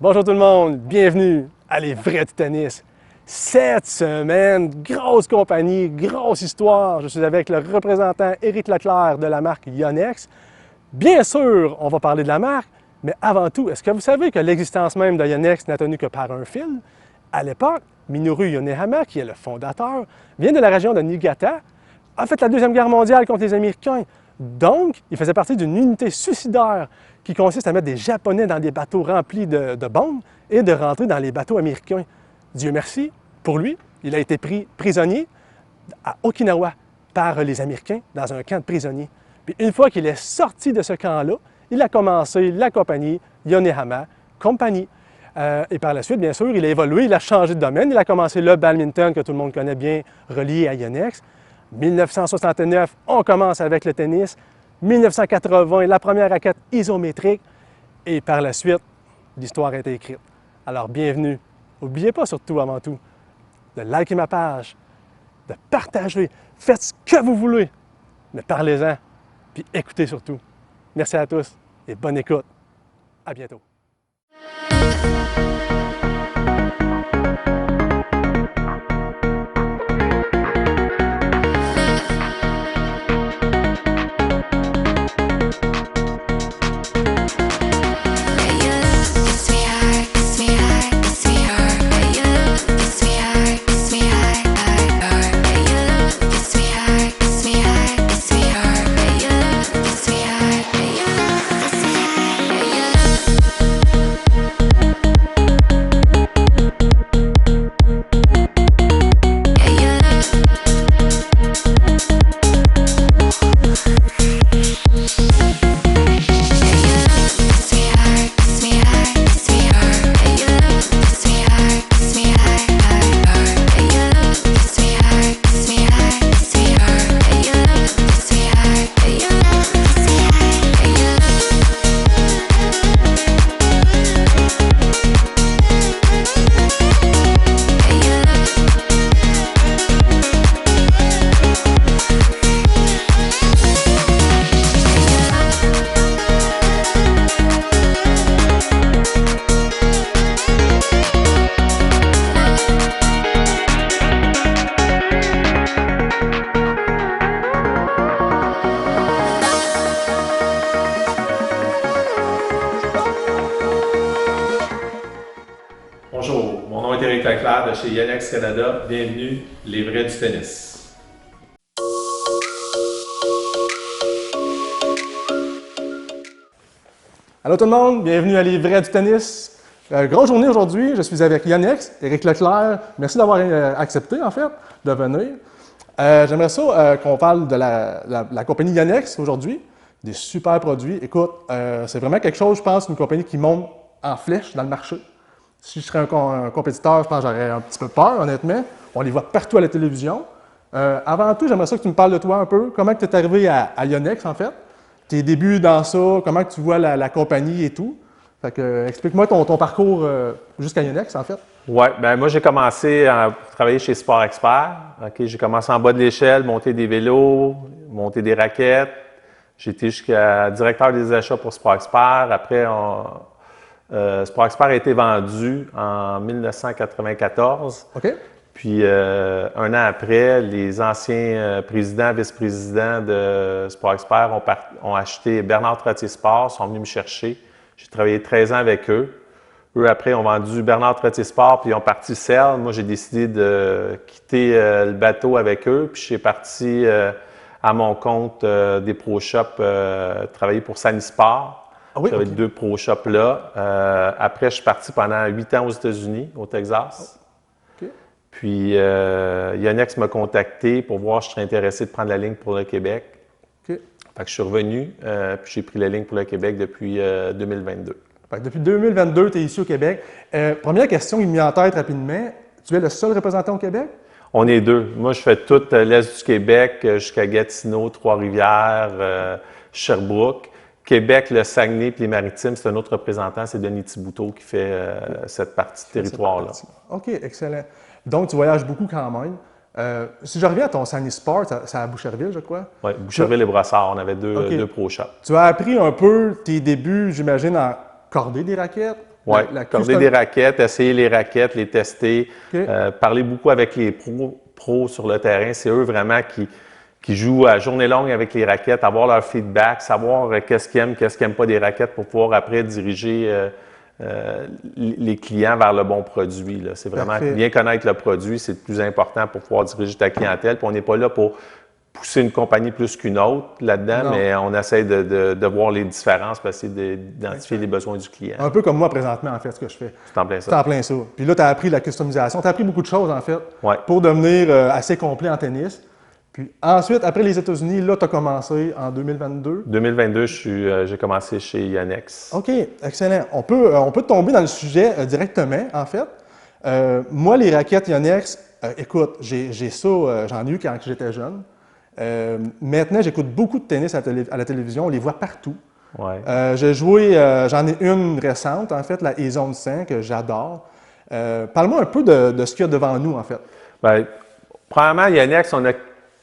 Bonjour tout le monde, bienvenue à Les Vrais du Tennis. Cette semaine, grosse compagnie, grosse histoire. Je suis avec le représentant Éric Leclerc de la marque Yonex. Bien sûr, on va parler de la marque, mais avant tout, est-ce que vous savez que l'existence même de Yonex n'a tenu que par un fil? À l'époque, Minoru Yonehama, qui est le fondateur, vient de la région de Niigata, a fait la Deuxième Guerre mondiale contre les Américains. Donc, il faisait partie d'une unité suicidaire qui consiste à mettre des Japonais dans des bateaux remplis de bombes et de rentrer dans les bateaux américains. Dieu merci, pour lui, il a été pris prisonnier à Okinawa par les Américains dans un camp de prisonniers. Puis une fois qu'il est sorti de ce camp-là, il a commencé la compagnie Yonehama Company. Et par la suite, bien sûr, il a évolué, il a changé de domaine. Il a commencé le badminton, que tout le monde connaît bien, relié à Yonex. 1969, on commence avec le tennis. 1980, la première raquette isométrique. Et par la suite, l'histoire a été écrite. Alors, bienvenue. N'oubliez pas surtout, avant tout, de liker ma page, de partager. Faites ce que vous voulez, mais parlez-en, puis écoutez surtout. Merci à tous et bonne écoute. À bientôt. Bonjour, mon nom est Éric Leclerc de chez Yonex Canada. Bienvenue, les vrais du tennis. Allô tout le monde, bienvenue à Les Vrais du Tennis. Grosse journée aujourd'hui, je suis avec Yonex, Éric Leclerc. Merci d'avoir accepté en fait de venir. J'aimerais ça qu'on parle de la compagnie Yonex aujourd'hui, des super produits. Écoute, c'est vraiment quelque chose, je pense, une compagnie qui monte en flèche dans le marché. Si je serais un compétiteur, je pense que j'aurais un petit peu peur, honnêtement. On les voit partout à la télévision. Avant tout, j'aimerais ça que tu me parles de toi un peu. Comment tu es arrivé à Yonex, en fait? Tes débuts dans ça, comment tu vois la compagnie et tout. Fait que, explique-moi ton parcours jusqu'à Yonex, en fait. Oui, ben moi j'ai commencé à travailler chez Sport Expert. Okay, j'ai commencé en bas de l'échelle, monter des vélos, monter des raquettes. J'ai été jusqu'à directeur des achats pour Sport Expert. Après, Sport Expert a été vendu en 1994. OK. Puis, un an après, les anciens présidents, vice-présidents de Sport Expert ont acheté Bernard Trottier Sport, sont venus me chercher. J'ai travaillé 13 ans avec eux. Eux, après, ont vendu Bernard Trottier Sport, puis ils ont parti Cell. Moi, j'ai décidé de quitter le bateau avec eux, puis je suis parti à mon compte des Pro Shops, travailler pour Sanisport. Ah oui, J'avais okay. 2 Pro Shops là. Après, je suis parti pendant 8 ans aux États-Unis, au Texas. OK. Puis, Yonex m'a contacté pour voir si je serais intéressé de prendre la ligne pour le Québec. OK. Fait que je suis revenu, puis j'ai pris la ligne pour le Québec depuis 2022. Fait que depuis 2022, tu es ici au Québec. Première question qui me vient en tête rapidement. Tu es le seul représentant au Québec? On est 2. Moi, je fais tout l'Est du Québec jusqu'à Gatineau, Trois-Rivières, Sherbrooke. Québec, le Saguenay et les Maritimes, c'est un autre représentant, c'est Denis Thibouteau qui fait cette partie de territoire-là. OK, excellent. Donc, tu voyages beaucoup quand même. Si je reviens à ton Sanisport, c'est à Boucherville, je crois. Oui, Boucherville et Brossard, on avait deux Pro Shops. Tu as appris un peu tes débuts, j'imagine, à corder des raquettes, Oui, corder des raquettes, essayer les raquettes, les tester, parler beaucoup avec les pros sur le terrain. C'est eux vraiment qui jouent à journée longue avec les raquettes, avoir leur feedback, savoir qu'est-ce qu'ils aiment, qu'est-ce qu'ils n'aiment pas des raquettes pour pouvoir après diriger les clients vers le bon produit. C'est vraiment bien connaître le produit, c'est le plus important pour pouvoir diriger ta clientèle. Puis on n'est pas là pour pousser une compagnie plus qu'une autre là-dedans, mais on essaie de voir les différences pour essayer d'identifier les besoins du client. Un peu comme moi présentement, en fait, ce que je fais. C'est en plein ça. C'est en plein ça. Puis là, tu as appris la customisation, tu as appris beaucoup de choses, en fait, ouais. pour devenir assez complet en tennis. Puis ensuite, après les États-Unis, là, tu as commencé en 2022. 2022, j'ai commencé chez Yonex. OK, excellent. On peut tomber dans le sujet directement, en fait. Moi, les raquettes Yonex, écoute, j'ai ça, j'en ai eu quand j'étais jeune. Maintenant, j'écoute beaucoup de tennis à la télévision, on les voit partout. Ouais. J'ai joué, j'en ai une récente, en fait, la E-Zone 5, que j'adore. Parle-moi un peu de ce qu'il y a devant nous, en fait. Bien, premièrement, Yonex, on a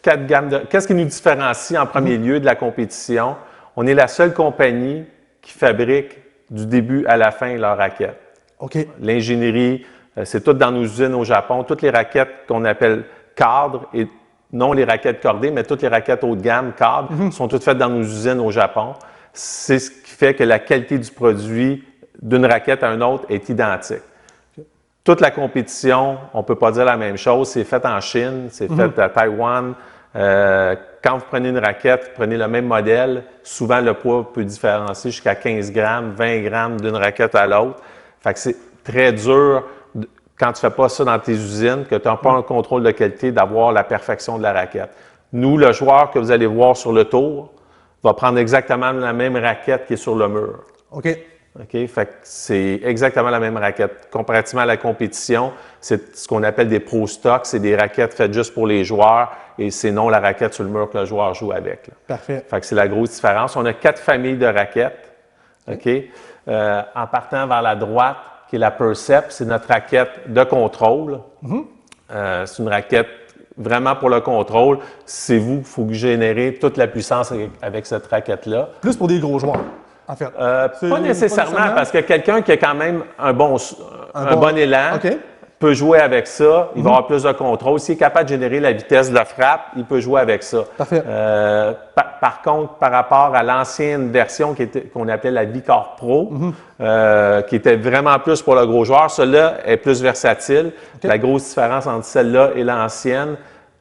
4 gammes de... Qu'est-ce qui nous différencie en premier lieu de la compétition? On est la seule compagnie qui fabrique du début à la fin leurs raquettes. OK. L'ingénierie, c'est tout dans nos usines au Japon. Toutes les raquettes qu'on appelle cadres, et non les raquettes cordées, mais toutes les raquettes haut de gamme, cadres, sont toutes faites dans nos usines au Japon. C'est ce qui fait que la qualité du produit d'une raquette à une autre est identique. Toute la compétition, on ne peut pas dire la même chose. C'est fait en Chine, c'est fait à Taïwan. Quand vous prenez une raquette, vous prenez le même modèle, souvent le poids peut différencier jusqu'à 15 grammes, 20 grammes d'une raquette à l'autre. Fait que c'est très dur, quand tu ne fais pas ça dans tes usines, que tu n'as pas un contrôle de qualité, d'avoir la perfection de la raquette. Nous, le joueur que vous allez voir sur le tour va prendre exactement la même raquette qui est sur le mur. OK. OK? Fait que c'est exactement la même raquette. Comparativement à la compétition, c'est ce qu'on appelle des pro stocks. C'est des raquettes faites juste pour les joueurs et c'est non la raquette sur le mur que le joueur joue avec. Là. Parfait. Fait que c'est la grosse différence. On a 4 familles de raquettes. OK? En partant vers la droite, qui est la Percept, c'est notre raquette de contrôle. C'est une raquette vraiment pour le contrôle. C'est vous qu'il faut générer toute la puissance avec cette raquette-là. Plus pour des gros joueurs. En fait. Pas nécessairement, parce que quelqu'un qui a quand même un bon élan peut jouer avec ça. Il va avoir plus de contrôle. S'il est capable de générer la vitesse de frappe, il peut jouer avec ça. Parfait. Par contre, par rapport à l'ancienne version qu'on appelait la V-Core Pro, qui était vraiment plus pour le gros joueur, celle-là est plus versatile. La grosse différence entre celle-là et l'ancienne,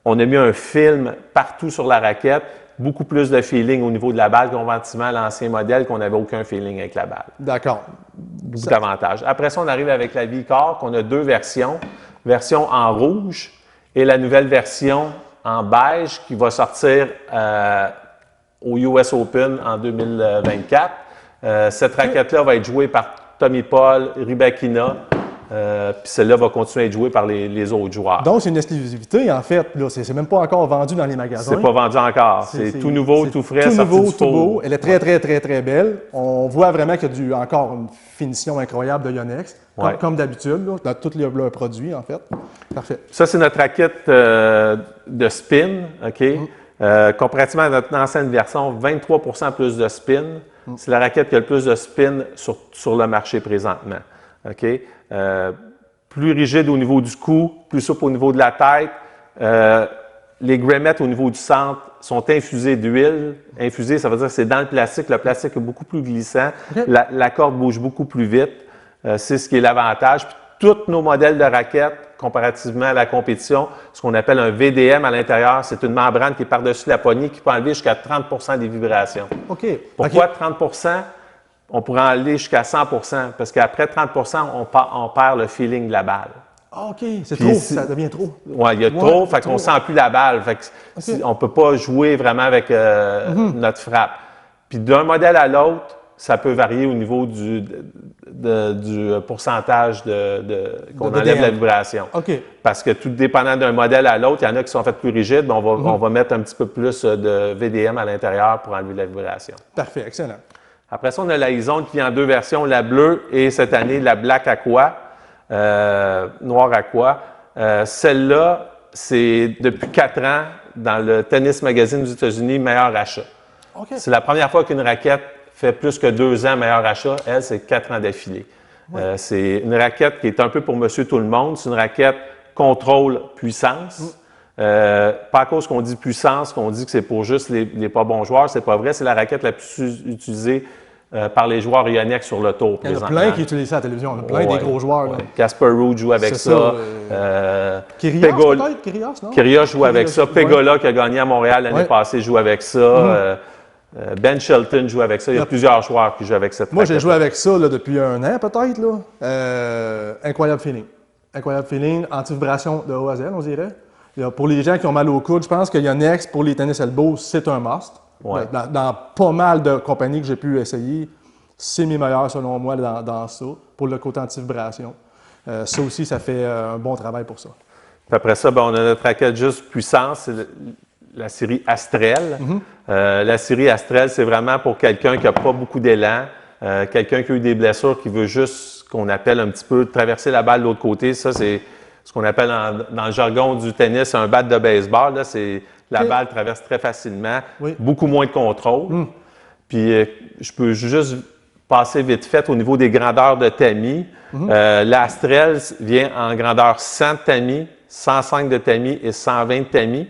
on a mis un film partout sur la raquette. Beaucoup plus de feeling au niveau de la balle, comparativement à l'ancien modèle qu'on n'avait aucun feeling avec la balle. D'accord. Beaucoup d'avantages. Après ça, on arrive avec la V-Core, qu'on a 2 versions. Version en rouge et la nouvelle version en beige qui va sortir au US Open en 2024. Cette raquette-là va être jouée par Tommy Paul, Rybakina. Puis celle-là va continuer à être jouée par les autres joueurs. Donc, c'est une exclusivité, en fait. C'est même pas encore vendu dans les magasins. C'est pas vendu encore. C'est tout nouveau, tout frais, tout nouveau, tout beau. Elle est très, très, très, très belle. On voit vraiment qu'il y a encore une finition incroyable de Yonex, comme d'habitude, dans tous leurs produits, en fait. Parfait. Ça, c'est notre raquette de spin, OK? Comparativement à notre ancienne version, 23 % plus de spin. C'est la raquette qui a le plus de spin sur le marché présentement. OK? Plus rigide au niveau du cou, plus souple au niveau de la tête. Les grammettes au niveau du centre sont infusées d'huile. Infusées, ça veut dire que c'est dans le plastique. Le plastique est beaucoup plus glissant. La corde bouge beaucoup plus vite. C'est ce qui est l'avantage. Puis, tous nos modèles de raquettes, comparativement à la compétition, ce qu'on appelle un VDM à l'intérieur, c'est une membrane qui est par-dessus la poignée qui peut enlever jusqu'à 30 % des vibrations. OK. Pourquoi 30 %? On pourrait aller jusqu'à 100 % parce qu'après 30 % on perd le feeling de la balle. Ah, OK, c'est trop, ça devient trop. Oui, il y a trop, fait qu'on ne sent plus la balle. Fait que on ne peut pas jouer vraiment avec notre frappe. Puis d'un modèle à l'autre, ça peut varier au niveau du pourcentage qu'on enlève la vibration. OK. Parce que tout dépendant d'un modèle à l'autre, il y en a qui sont faits plus rigides, mais on va mettre un petit peu plus de VDM à l'intérieur pour enlever la vibration. Parfait, excellent. Après ça, on a la E-Zone qui vient en 2 versions, la bleue et cette année, la Black Aqua, noir aqua. Celle-là, c'est depuis 4 ans, dans le Tennis Magazine des États-Unis, meilleur achat. Okay. C'est la première fois qu'une raquette fait plus que 2 ans meilleur achat. Elle, c'est 4 ans d'affilée. C'est une raquette qui est un peu pour monsieur tout le monde. C'est une raquette contrôle-puissance. Pas à cause qu'on dit puissance, qu'on dit que c'est pour juste les pas bons joueurs. C'est pas vrai. C'est la raquette la plus utilisée par les joueurs Yonex sur le tour. Il y en a plein qui utilisent ça à la télévision. Il y en a plein des gros joueurs. Casper Ruud joue avec ça. Kyrgios, peut-être? Kyrgios, non? Kyrgios joue avec ça. Pegola, qui a gagné à Montréal l'année passée, joue avec ça. Ben Shelton joue avec ça. Il y a plusieurs joueurs qui jouent avec cette raquette. Moi, j'ai joué avec ça là, depuis un an, peut-être. Incroyable feeling. Incroyable feeling. Anti-vibration de A à Z, on dirait. Pour les gens qui ont mal au coude, je pense que Yonex, pour les tennis elbows, c'est un must. Ouais. Dans pas mal de compagnies que j'ai pu essayer, c'est mes meilleurs, selon moi, dans ça, pour le côté anti-vibration. Ça aussi, ça fait un bon travail pour ça. Puis après ça, on a notre raquette juste puissance, c'est la série Astrel. La série Astrel, c'est vraiment pour quelqu'un qui n'a pas beaucoup d'élan, quelqu'un qui a eu des blessures, qui veut juste, qu'on appelle un petit peu, traverser la balle de l'autre côté. Ça, c'est ce qu'on appelle dans le jargon du tennis un bat de baseball. Là, c'est la balle traverse très facilement, beaucoup moins de contrôle. Puis je peux juste passer vite fait au niveau des grandeurs de tamis. L'Astrel vient en grandeur 100 de tamis, 105 de tamis et 120 de tamis.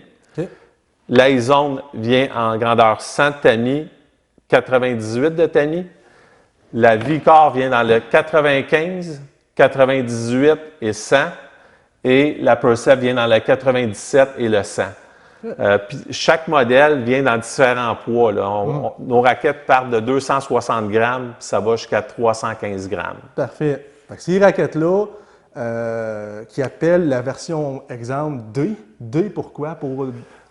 L'Aizone vient en grandeur 100 de tamis, 98 de tamis. La Vicor vient dans le 95, 98 et 100. Et la Percept vient dans le 97 et le 100. Puis chaque modèle vient dans différents poids. Nos raquettes partent de 260 grammes, puis ça va jusqu'à 315 grammes. Parfait. Fait que ces raquettes-là, qui appellent la version, exemple, D. D, pourquoi?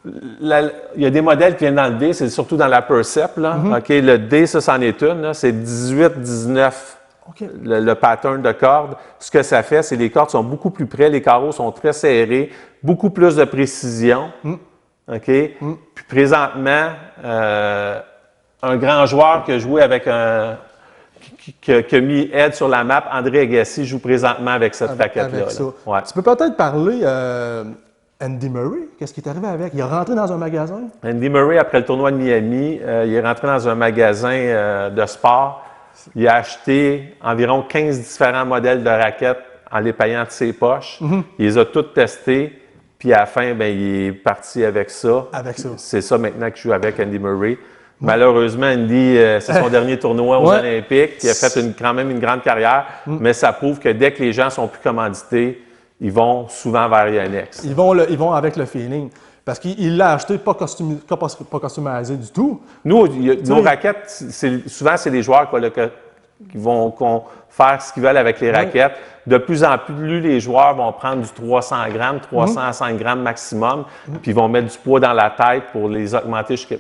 Il y a des modèles qui viennent dans le D, c'est surtout dans la Percept. Le D, ça, c'en est une. C'est 18-19. Le pattern de corde. Ce que ça fait, c'est que les cordes sont beaucoup plus près, les carreaux sont très serrés, beaucoup plus de précision. Puis présentement, un grand joueur qui a joué avec qui a mis aide sur la map, André Agassi, joue présentement avec cette raquette-là. Ouais. Tu peux peut-être parler Andy Murray, qu'est-ce qui est arrivé avec? Il est rentré dans un magasin? Andy Murray, après le tournoi de Miami, il est rentré dans un magasin de sport. Il a acheté environ 15 différents modèles de raquettes en les payant de ses poches. Il les a toutes testées, puis à la fin, il est parti avec ça. C'est ça maintenant qu'il joue avec Andy Murray. Malheureusement, Andy, c'est son dernier tournoi aux Olympiques. Il a fait quand même une grande carrière, mais ça prouve que dès que les gens sont plus commandités, ils vont souvent vers Yonex. Ils vont avec le feeling. Parce qu'il l'a acheté pas customisé du tout. Nous, nos raquettes, souvent, c'est les joueurs qui vont faire ce qu'ils veulent avec les raquettes. De plus en plus, les joueurs vont prendre du 300 grammes, 305 grammes maximum, puis ils vont mettre du poids dans la tête pour les augmenter jusqu'à...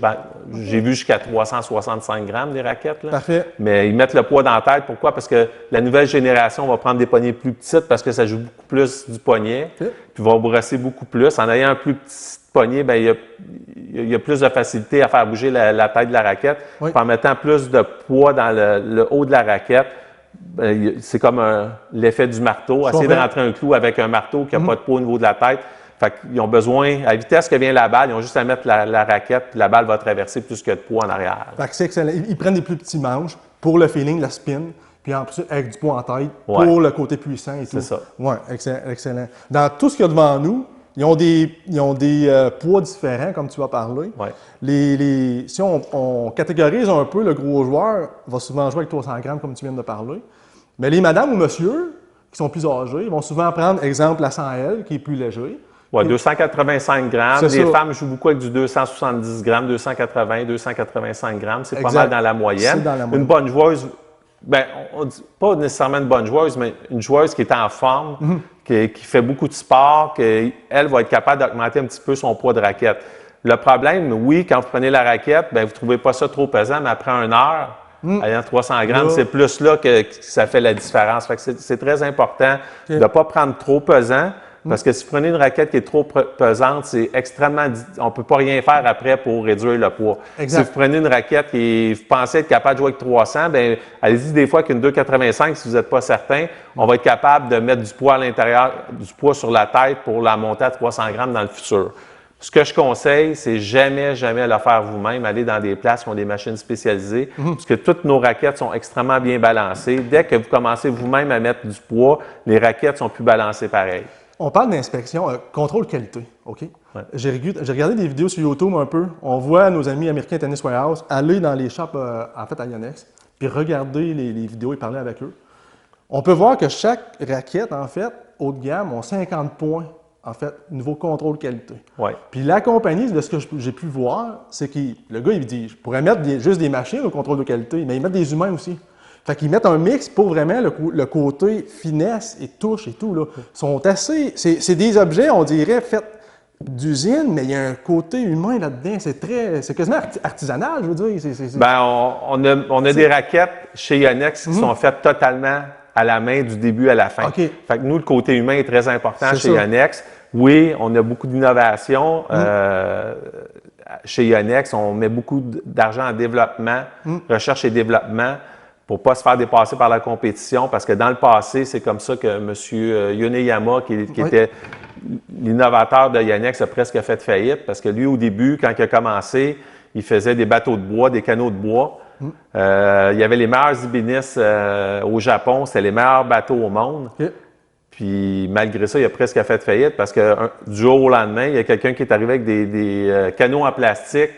j'ai vu jusqu'à 365 grammes des raquettes. Là. Parfait. Mais ils mettent le poids dans la tête. Pourquoi? Parce que la nouvelle génération va prendre des poignées plus petites parce que ça joue beaucoup plus du poignet, puis vont brosser beaucoup plus. En ayant un plus petit poignet, il y a plus de facilité à faire bouger la tête de la raquette. Puis en mettant plus de poids dans le haut de la raquette, c'est comme l'effet du marteau. Essayer de rentrer un clou avec un marteau qui n'a pas de poids au niveau de la tête. Fait qu'ils ont besoin, à la vitesse que vient la balle, ils ont juste à mettre la raquette, puis la balle va traverser plus que de poids en arrière. Fait que c'est excellent. Ils prennent des plus petits manches pour le feeling, la spin, puis en plus avec du poids en tête pour le côté puissant et tout. C'est ça. Oui, excellent. Dans tout ce qu'il y a devant nous, ils ont des poids différents, comme tu vas parler. Si on catégorise un peu, le gros joueur va souvent jouer avec 300 grammes, comme tu viens de parler. Mais les madames ou monsieur, qui sont plus âgés, vont souvent prendre, exemple, la 100L, qui est plus léger. 285 grammes. Les femmes jouent beaucoup avec du 270 grammes, 280, 285 grammes. C'est pas mal dans la moyenne. Une bonne joueuse, on dit pas nécessairement une bonne joueuse, mais une joueuse qui est en forme, qui fait beaucoup de sport, qu'elle va être capable d'augmenter un petit peu son poids de raquette. Le problème, oui, quand vous prenez la raquette, vous ne trouvez pas ça trop pesant, mais après 1 heure, ayant 300 grammes, c'est plus là que ça fait la différence. Fait que c'est très important de ne pas prendre trop pesant, parce que si vous prenez une raquette qui est trop pesante, c'est extrêmement... On ne peut pas rien faire après pour réduire le poids. Si vous prenez une raquette et vous pensez être capable de jouer avec 300, allez-y des fois qu'une 285, si vous n'êtes pas certain, on va être capable de mettre du poids à l'intérieur, du poids sur la tête pour la monter à 300 grammes dans le futur. Ce que je conseille, c'est jamais le faire vous-même. Aller dans des places qui ont des machines spécialisées, parce que toutes nos raquettes sont extrêmement bien balancées. Dès que vous commencez vous-même à mettre du poids, les raquettes sont plus balancées pareil. On parle d'inspection, contrôle qualité, OK? Ouais. J'ai regardé des vidéos sur YouTube un peu. On voit nos amis américains Tennis Warehouse aller dans les shops, en fait, à Yonex, puis regarder les vidéos et parler avec eux. On peut voir que chaque raquette, en fait, haut de gamme, ont 50 points, en fait, niveau contrôle qualité. Ouais. Puis la compagnie, de ce que j'ai pu voir, c'est que le gars, il dit, je pourrais mettre juste des machines au contrôle de qualité, mais ils mettent des humains aussi. Fait qu'ils mettent un mix pour vraiment le côté finesse et touche et tout, là. Sont assez... C'est des objets, on dirait, faits d'usine, mais il y a un côté humain là-dedans. C'est quasiment artisanal, je veux dire. Ben, on a des raquettes chez Yonex qui sont faites totalement à la main du début à la fin. OK. Fait que nous, le côté humain est très important C'est chez ça. Yonex. Oui, on a beaucoup d'innovation. Chez Yonex, on met beaucoup d'argent en développement, recherche et développement, pour ne pas se faire dépasser par la compétition, parce que dans le passé, c'est comme ça que M. Yoneyama, qui était l'innovateur de Yonex, a presque fait faillite, parce que lui, au début, quand il a commencé, il faisait des bateaux de bois, des canots de bois. Il y avait les meilleurs ébénistes au Japon, c'était les meilleurs bateaux au monde. OK. Puis malgré ça, il a presque fait faillite parce que du jour au lendemain, il y a quelqu'un qui est arrivé avec des canaux en plastique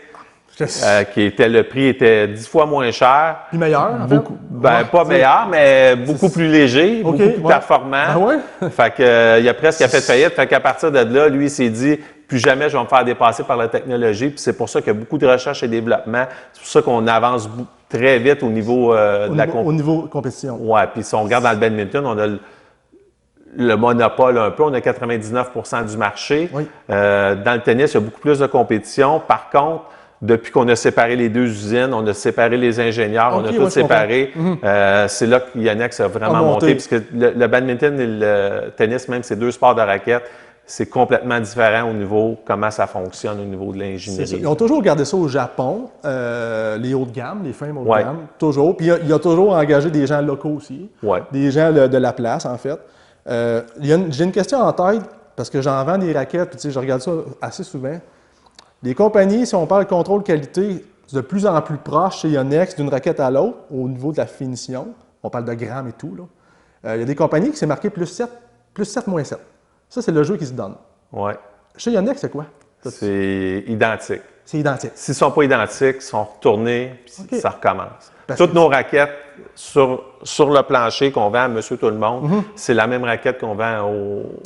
le prix était 10 fois moins cher. Puis meilleur, en beaucoup, fait? ben, pas meilleur, mais beaucoup plus léger, beaucoup plus ouais. performant. Ah ouais? Fait que, il a presque fait faillite. Fait qu'à partir de là, lui, il s'est dit, plus jamais je vais me faire dépasser par la technologie. Puis c'est pour ça qu'il y a beaucoup de recherche et développement. C'est pour ça qu'on avance très vite au niveau de la compétition. Au niveau compétition. Ouais, puis si on regarde dans le badminton, on a le monopole un peu, on a 99 du marché. Oui. Dans le tennis, il y a beaucoup plus de compétition. Par contre, depuis qu'on a séparé les deux usines, on a séparé les ingénieurs, on a tout séparé. C'est là que Yonex a vraiment monté, puisque le badminton et le tennis, même, c'est deux sports de raquettes. C'est complètement différent au niveau comment ça fonctionne au niveau de l'ingénierie. Ils ont toujours gardé ça au Japon, les hauts de gamme, les frames haut de gamme, toujours. Puis il a toujours engagé des gens locaux aussi, des gens de la place, en fait. J'ai une question en tête, parce que j'en vends des raquettes, puis je regarde ça assez souvent. Les compagnies, si on parle de contrôle qualité, c'est de plus en plus proche chez Yonex d'une raquette à l'autre au niveau de la finition. On parle de grammes et tout. Il y a des compagnies qui s'est marqué plus 7, moins 7. Ça, c'est le jeu qui se donne. Ouais. Chez Yonex, c'est quoi? C'est identique. C'est identique. S'ils ne sont pas identiques, ils sont retournés, puis ça recommence. Toutes nos raquettes sur le plancher qu'on vend à Monsieur Tout-le-Monde, c'est la même raquette qu'on vend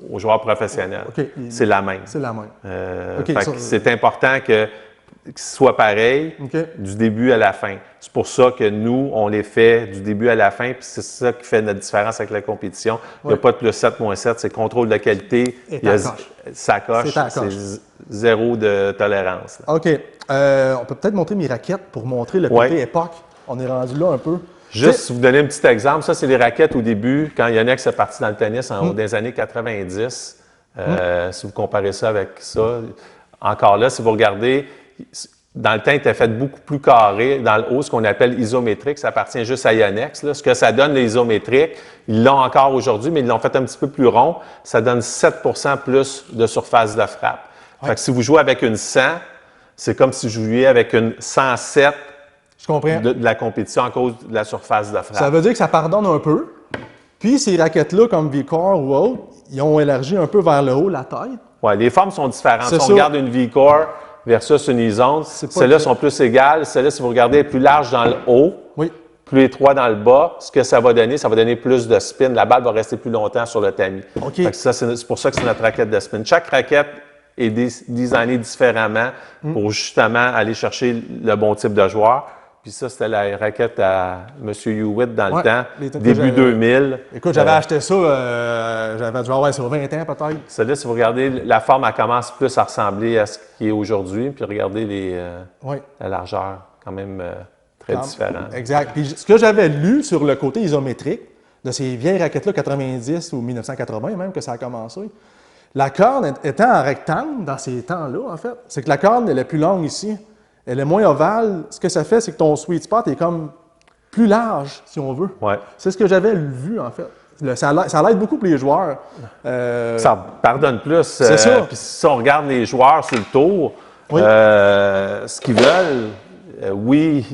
aux joueurs professionnels. C'est la même. C'est la même. C'est important que ce soit pareil du début à la fin. C'est pour ça que nous, on les fait du début à la fin, puis c'est ça qui fait notre différence avec la compétition. Il n'y a pas de plus 7, moins 7, c'est contrôle de qualité. Ça coche, c'est zéro de tolérance. Là. OK. On peut peut-être montrer mes raquettes pour montrer le côté époque. On est rendu là un peu. Juste vous donner un petit exemple, ça, c'est les raquettes au début, quand Yonex est parti dans le tennis dans les années 90. Si vous comparez ça avec ça, encore là, si vous regardez, dans le temps, il était fait beaucoup plus carré. Dans le haut, ce qu'on appelle isométrique, ça appartient juste à Yonex. Là. Ce que ça donne, les isométriques, ils l'ont encore aujourd'hui, mais ils l'ont fait un petit peu plus rond. Ça donne 7 plus de surface de frappe. Fait que si vous jouez avec une 100, c'est comme si vous jouiez avec une 107 Je comprends. De la compétition à cause de la surface de frappe. Ça veut dire que ça pardonne un peu. Puis ces raquettes-là, comme V-Core ou autre, ils ont élargi un peu vers le haut la taille. Oui, les formes sont différentes. Si on regarde une V-Core versus une Izone, celles-là sont plus égales. Celles-là, si vous regardez, est plus large dans le haut, plus étroit dans le bas. Ce que ça va donner plus de spin. La balle va rester plus longtemps sur le tamis. C'est pour ça que c'est notre raquette de spin. Chaque raquette est designée différemment pour justement aller chercher le bon type de joueur. Puis ça, c'était la raquette à M. Hewitt dans le temps, début 2000. Écoute, j'avais acheté ça, j'avais dû avoir sur 20 ans peut-être. Celle-là, si vous regardez, la forme, elle commence plus à ressembler à ce qui est aujourd'hui. Puis regardez la largeur, quand même très différente. Exact. Puis ce que j'avais lu sur le côté isométrique de ces vieilles raquettes-là, 90 ou 1980 même, que ça a commencé, la corne étant en rectangle dans ces temps-là, en fait, c'est que la corne, elle est plus longue ici. Elle est moins ovale. Ce que ça fait, c'est que ton sweet spot est comme plus large, si on veut. Ouais. C'est ce que j'avais vu, en fait. ça l'aide beaucoup pour les joueurs. Ça pardonne plus. C'est ça. Puis si on regarde les joueurs sur le tour, Oui. ce qu'ils veulent, oui,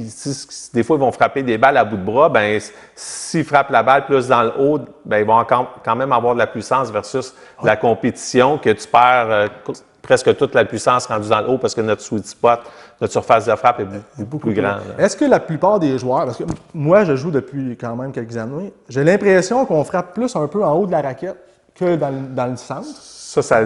des fois, ils vont frapper des balles à bout de bras. Ben, s'ils frappent la balle plus dans le haut, ben, ils vont quand même avoir de la puissance versus la compétition que tu perds presque toute la puissance rendue dans le haut parce que notre sweet spot, notre surface de frappe est beaucoup plus grande. Est-ce que la plupart des joueurs, parce que moi, je joue depuis quand même quelques années, j'ai l'impression qu'on frappe plus un peu en haut de la raquette que dans le centre. Ça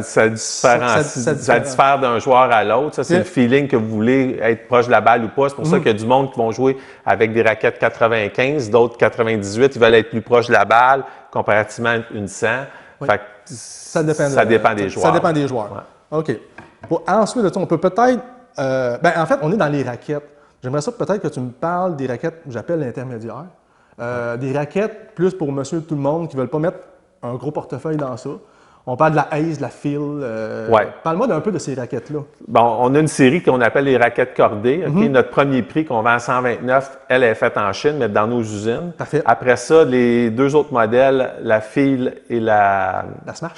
diffère d'un joueur à l'autre. Ça, c'est le feeling que vous voulez être proche de la balle ou pas. C'est pour ça qu'il y a du monde qui vont jouer avec des raquettes 95, d'autres 98. Ils veulent être plus proches de la balle comparativement à une 100. Oui. Fait que ça dépend des joueurs. Ça dépend des joueurs. Ouais. OK. Ensuite de ça, on peut peut-être... en fait, on est dans les raquettes. J'aimerais ça peut-être que tu me parles des raquettes que j'appelle l'intermédiaire. Des raquettes plus pour monsieur tout le monde qui ne veulent pas mettre un gros portefeuille dans ça. On parle de la Ace, de la Phil. Ouais. Parle-moi d'un peu de ces raquettes-là. Bon, on a une série qu'on appelle les raquettes cordées. Okay? Notre premier prix qu'on vend à 129, elle est faite en Chine, mais dans nos usines. Parfait. Après ça, les deux autres modèles, la Phil et la... La Smash?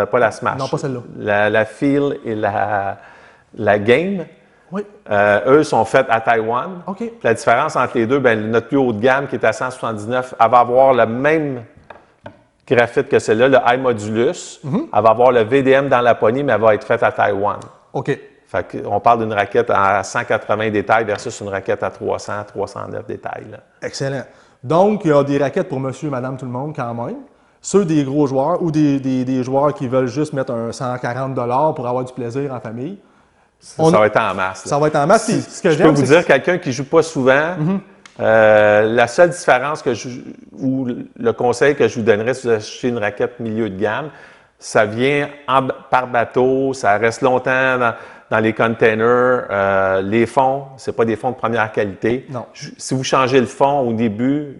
Pas la Smash. Non, pas celle-là. La Phil et la Game. Oui. Eux sont faits à Taïwan. OK. Puis la différence entre les deux, ben, notre plus haut de gamme qui est à 179, elle va avoir le même graphite que celle-là, le High Modulus. Elle va avoir le VDM dans la poignée, mais elle va être faite à Taïwan. OK. Fait qu'on parle d'une raquette à 180 détails versus une raquette à 300, 309 détails. Là. Excellent. Donc, il y a des raquettes pour monsieur, madame, tout le monde quand même. Ceux des gros joueurs ou des joueurs qui veulent juste mettre un 140 $ pour avoir du plaisir en famille. Ça va être en masse. Là. Ça va être en masse. Je peux vous dire, quelqu'un qui ne joue pas souvent, la seule différence ou le conseil que je vous donnerais si vous achetez une raquette milieu de gamme, ça vient par bateau, ça reste longtemps dans les containers. Les fonds, ce pas des fonds de première qualité. Non. Si vous changez le fond au début,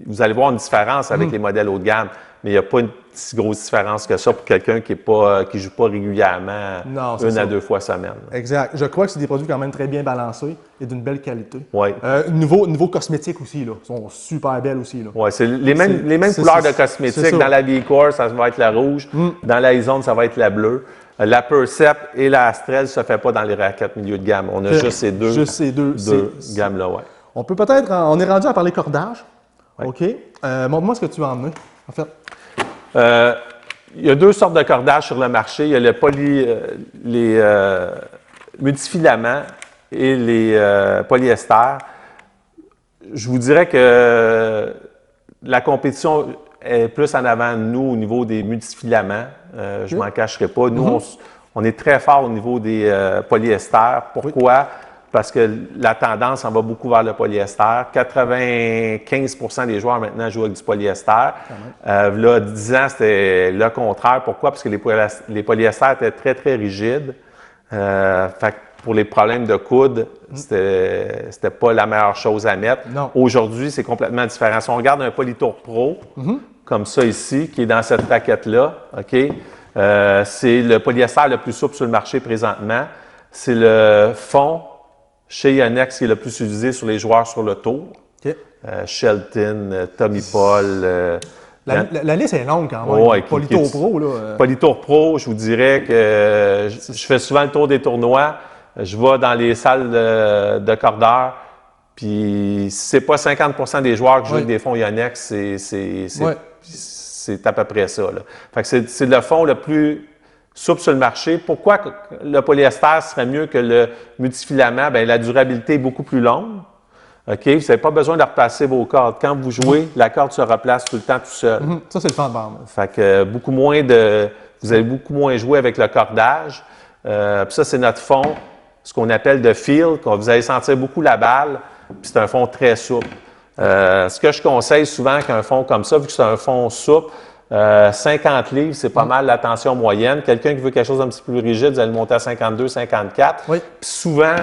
vous allez voir une différence avec les modèles haut de gamme, mais il n'y a pas une si grosse différence que ça pour quelqu'un qui ne joue pas régulièrement à 2 fois semaine. Exact. Je crois que c'est des produits quand même très bien balancés et d'une belle qualité. Oui. Niveau cosmétique aussi, là, sont super belles aussi. Oui, c'est les mêmes couleurs de cosmétiques. Dans la V-Core, ça va être la rouge. Dans la Izone, ça va être la bleue. La Percept et la Astrel ne se fait pas dans les raquettes milieu de gamme. On a juste ces deux gammes-là. Ouais. On peut peut-être... On est rendu à parler cordage. Ouais. OK. Montre-moi ce que tu vas emmener, en fait. Il y a 2 sortes de cordages sur le marché. Il y a les multifilaments et les polyesters. Je vous dirais que la compétition est plus en avant de nous au niveau des multifilaments. Je ne m'en cacherai pas. Nous, on est très fort au niveau des polyesters. Pourquoi? Parce que la tendance en va beaucoup vers le polyester. 95% des joueurs maintenant jouent avec du polyester. Là, 10 ans, c'était le contraire. Pourquoi? Parce que les polyesters étaient très, très rigides. Fait que pour les problèmes de coude, c'était pas la meilleure chose à mettre. Aujourd'hui, c'est complètement différent. Si on regarde un Polytour Pro, comme ça ici, qui est dans cette raquette-là, OK? C'est le polyester le plus souple sur le marché présentement. C'est le fond chez Yonex qui est le plus utilisé sur les joueurs sur le tour. Okay. Shelton, Tommy Paul. La liste est longue quand même. Polytour Pro. Polytour Pro, je vous dirais que je fais souvent le tour des tournois. Je vais dans les salles de cordeurs. Puis si c'est pas 50% des joueurs qui jouent avec des fonds Yonex, c'est à peu près ça. Là. Fait que c'est le fond le plus souple sur le marché. Pourquoi le polyester serait mieux que le multifilament? Bien, la durabilité est beaucoup plus longue. OK? Vous n'avez pas besoin de repasser vos cordes. Quand vous jouez, la corde se replace tout le temps tout seul. Ça, c'est le fun de bande. Fait que vous allez beaucoup moins jouer avec le cordage. Puis ça, c'est notre fond, ce qu'on appelle de feel. Vous allez sentir beaucoup la balle. Puis c'est un fond très souple. Ce que je conseille souvent qu'un fond comme ça, vu que c'est un fond souple, 50 livres, c'est pas mal la tension moyenne. Quelqu'un qui veut quelque chose d'un petit peu plus rigide, vous allez le monter à 52, 54. Puis souvent,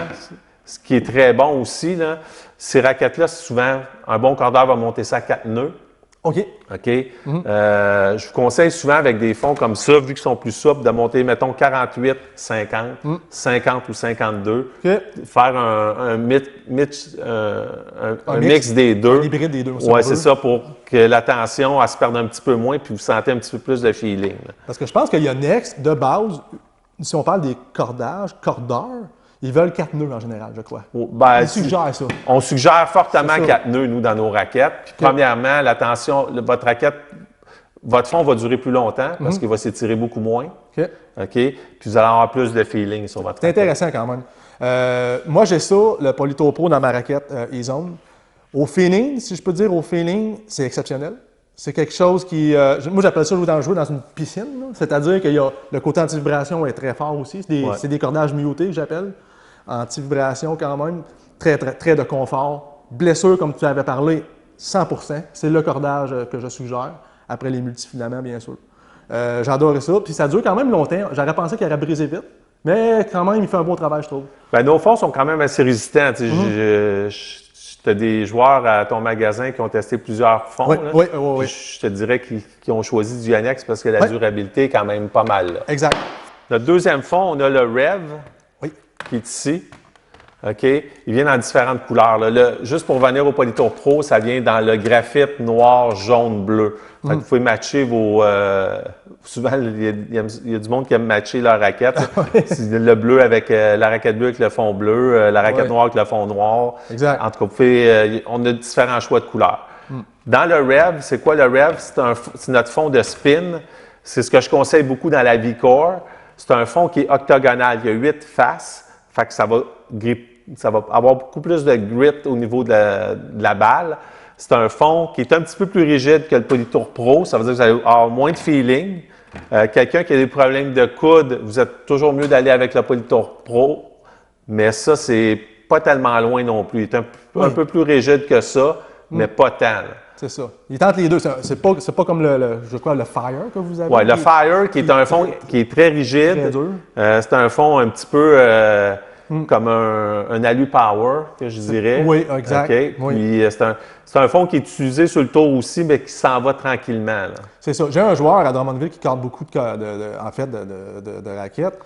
ce qui est très bon aussi, là, ces raquettes-là, souvent, un bon cordeur va monter ça à 4 nœuds. OK. OK? Je vous conseille souvent avec des fonds comme ça, vu qu'ils sont plus souples, de monter, mettons, 48, 50, 50 ou 52. OK. Faire un mix des deux. Un hybride des deux. Oui, c'est ça, pour que la tension, elle se perde un petit peu moins, puis vous sentez un petit peu plus de feeling. Là. Parce que je pense qu'il y a Next, de base, si on parle des cordages, cordeurs, ils veulent 4 nœuds en général, je crois. Ben, Ils suggèrent ça. On suggère fortement 4 nœuds, nous, dans nos raquettes. Puis, premièrement, la tension, votre raquette, votre fond va durer plus longtemps parce qu'il va s'étirer beaucoup moins. OK. OK? Puis, vous allez avoir plus de feeling sur votre raquette. C'est intéressant quand même. Moi, j'ai ça, le Polytour Pro dans ma raquette E-Zone. Au feeling, si je peux dire au feeling, c'est exceptionnel. C'est quelque chose qui... moi, j'appelle ça jouer dans une piscine. C'est-à-dire que le côté anti-vibration est très fort aussi. C'est des cordages mutés que j'appelle. Anti-vibration quand même. Très de confort. Blessure, comme tu avais parlé, 100%. C'est le cordage que je suggère. Après les multifilaments, bien sûr. J'adorais ça. Puis ça dure quand même longtemps. J'aurais pensé qu'il aurait brisé vite. Mais quand même, il fait un beau travail, je trouve. Bien, nos fonds sont quand même assez résistants. Tu as des joueurs à ton magasin qui ont testé plusieurs fonds. Oui. Je te dirais qu'ils ont choisi du Yonex parce que la durabilité est quand même pas mal. Là. Exact. Notre deuxième fond, on a le Rev qui est ici. OK? Il vient dans différentes couleurs. Là. Juste pour venir au Polytour Pro, ça vient dans le graphite noir, jaune, bleu. Fait que vous pouvez matcher vos... souvent, il y a du monde qui aime matcher leur raquette. Le bleu avec la raquette bleue avec le fond bleu, la raquette noire avec le fond noir. Exact. En tout cas, on a différents choix de couleurs. Dans le Rev, c'est quoi le Rev? C'est notre fond de spin. C'est ce que je conseille beaucoup dans la V-Core. C'est un fond qui est octogonal. Il y a 8 faces. Fait que ça va avoir beaucoup plus de grit au niveau de la balle. C'est un fond qui est un petit peu plus rigide que le Polytour Pro. Ça veut dire que vous allez avoir moins de feeling. Quelqu'un qui a des problèmes de coude, vous êtes toujours mieux d'aller avec le Polytour Pro. Mais ça, c'est pas tellement loin non plus. Il est un peu plus rigide que ça, mais pas tant. Là. C'est ça. Il tente les deux. C'est pas comme le Fire que vous avez. Oui, le Fire, qui est un fond qui est très rigide. Très dur. C'est un fond un petit peu comme un Alu Power, que je dirais. Oui, exact. Okay? Oui. Puis c'est un fond qui est utilisé sur le tour aussi, mais qui s'en va tranquillement. C'est ça. J'ai un joueur à Drummondville qui corde beaucoup de raquettes.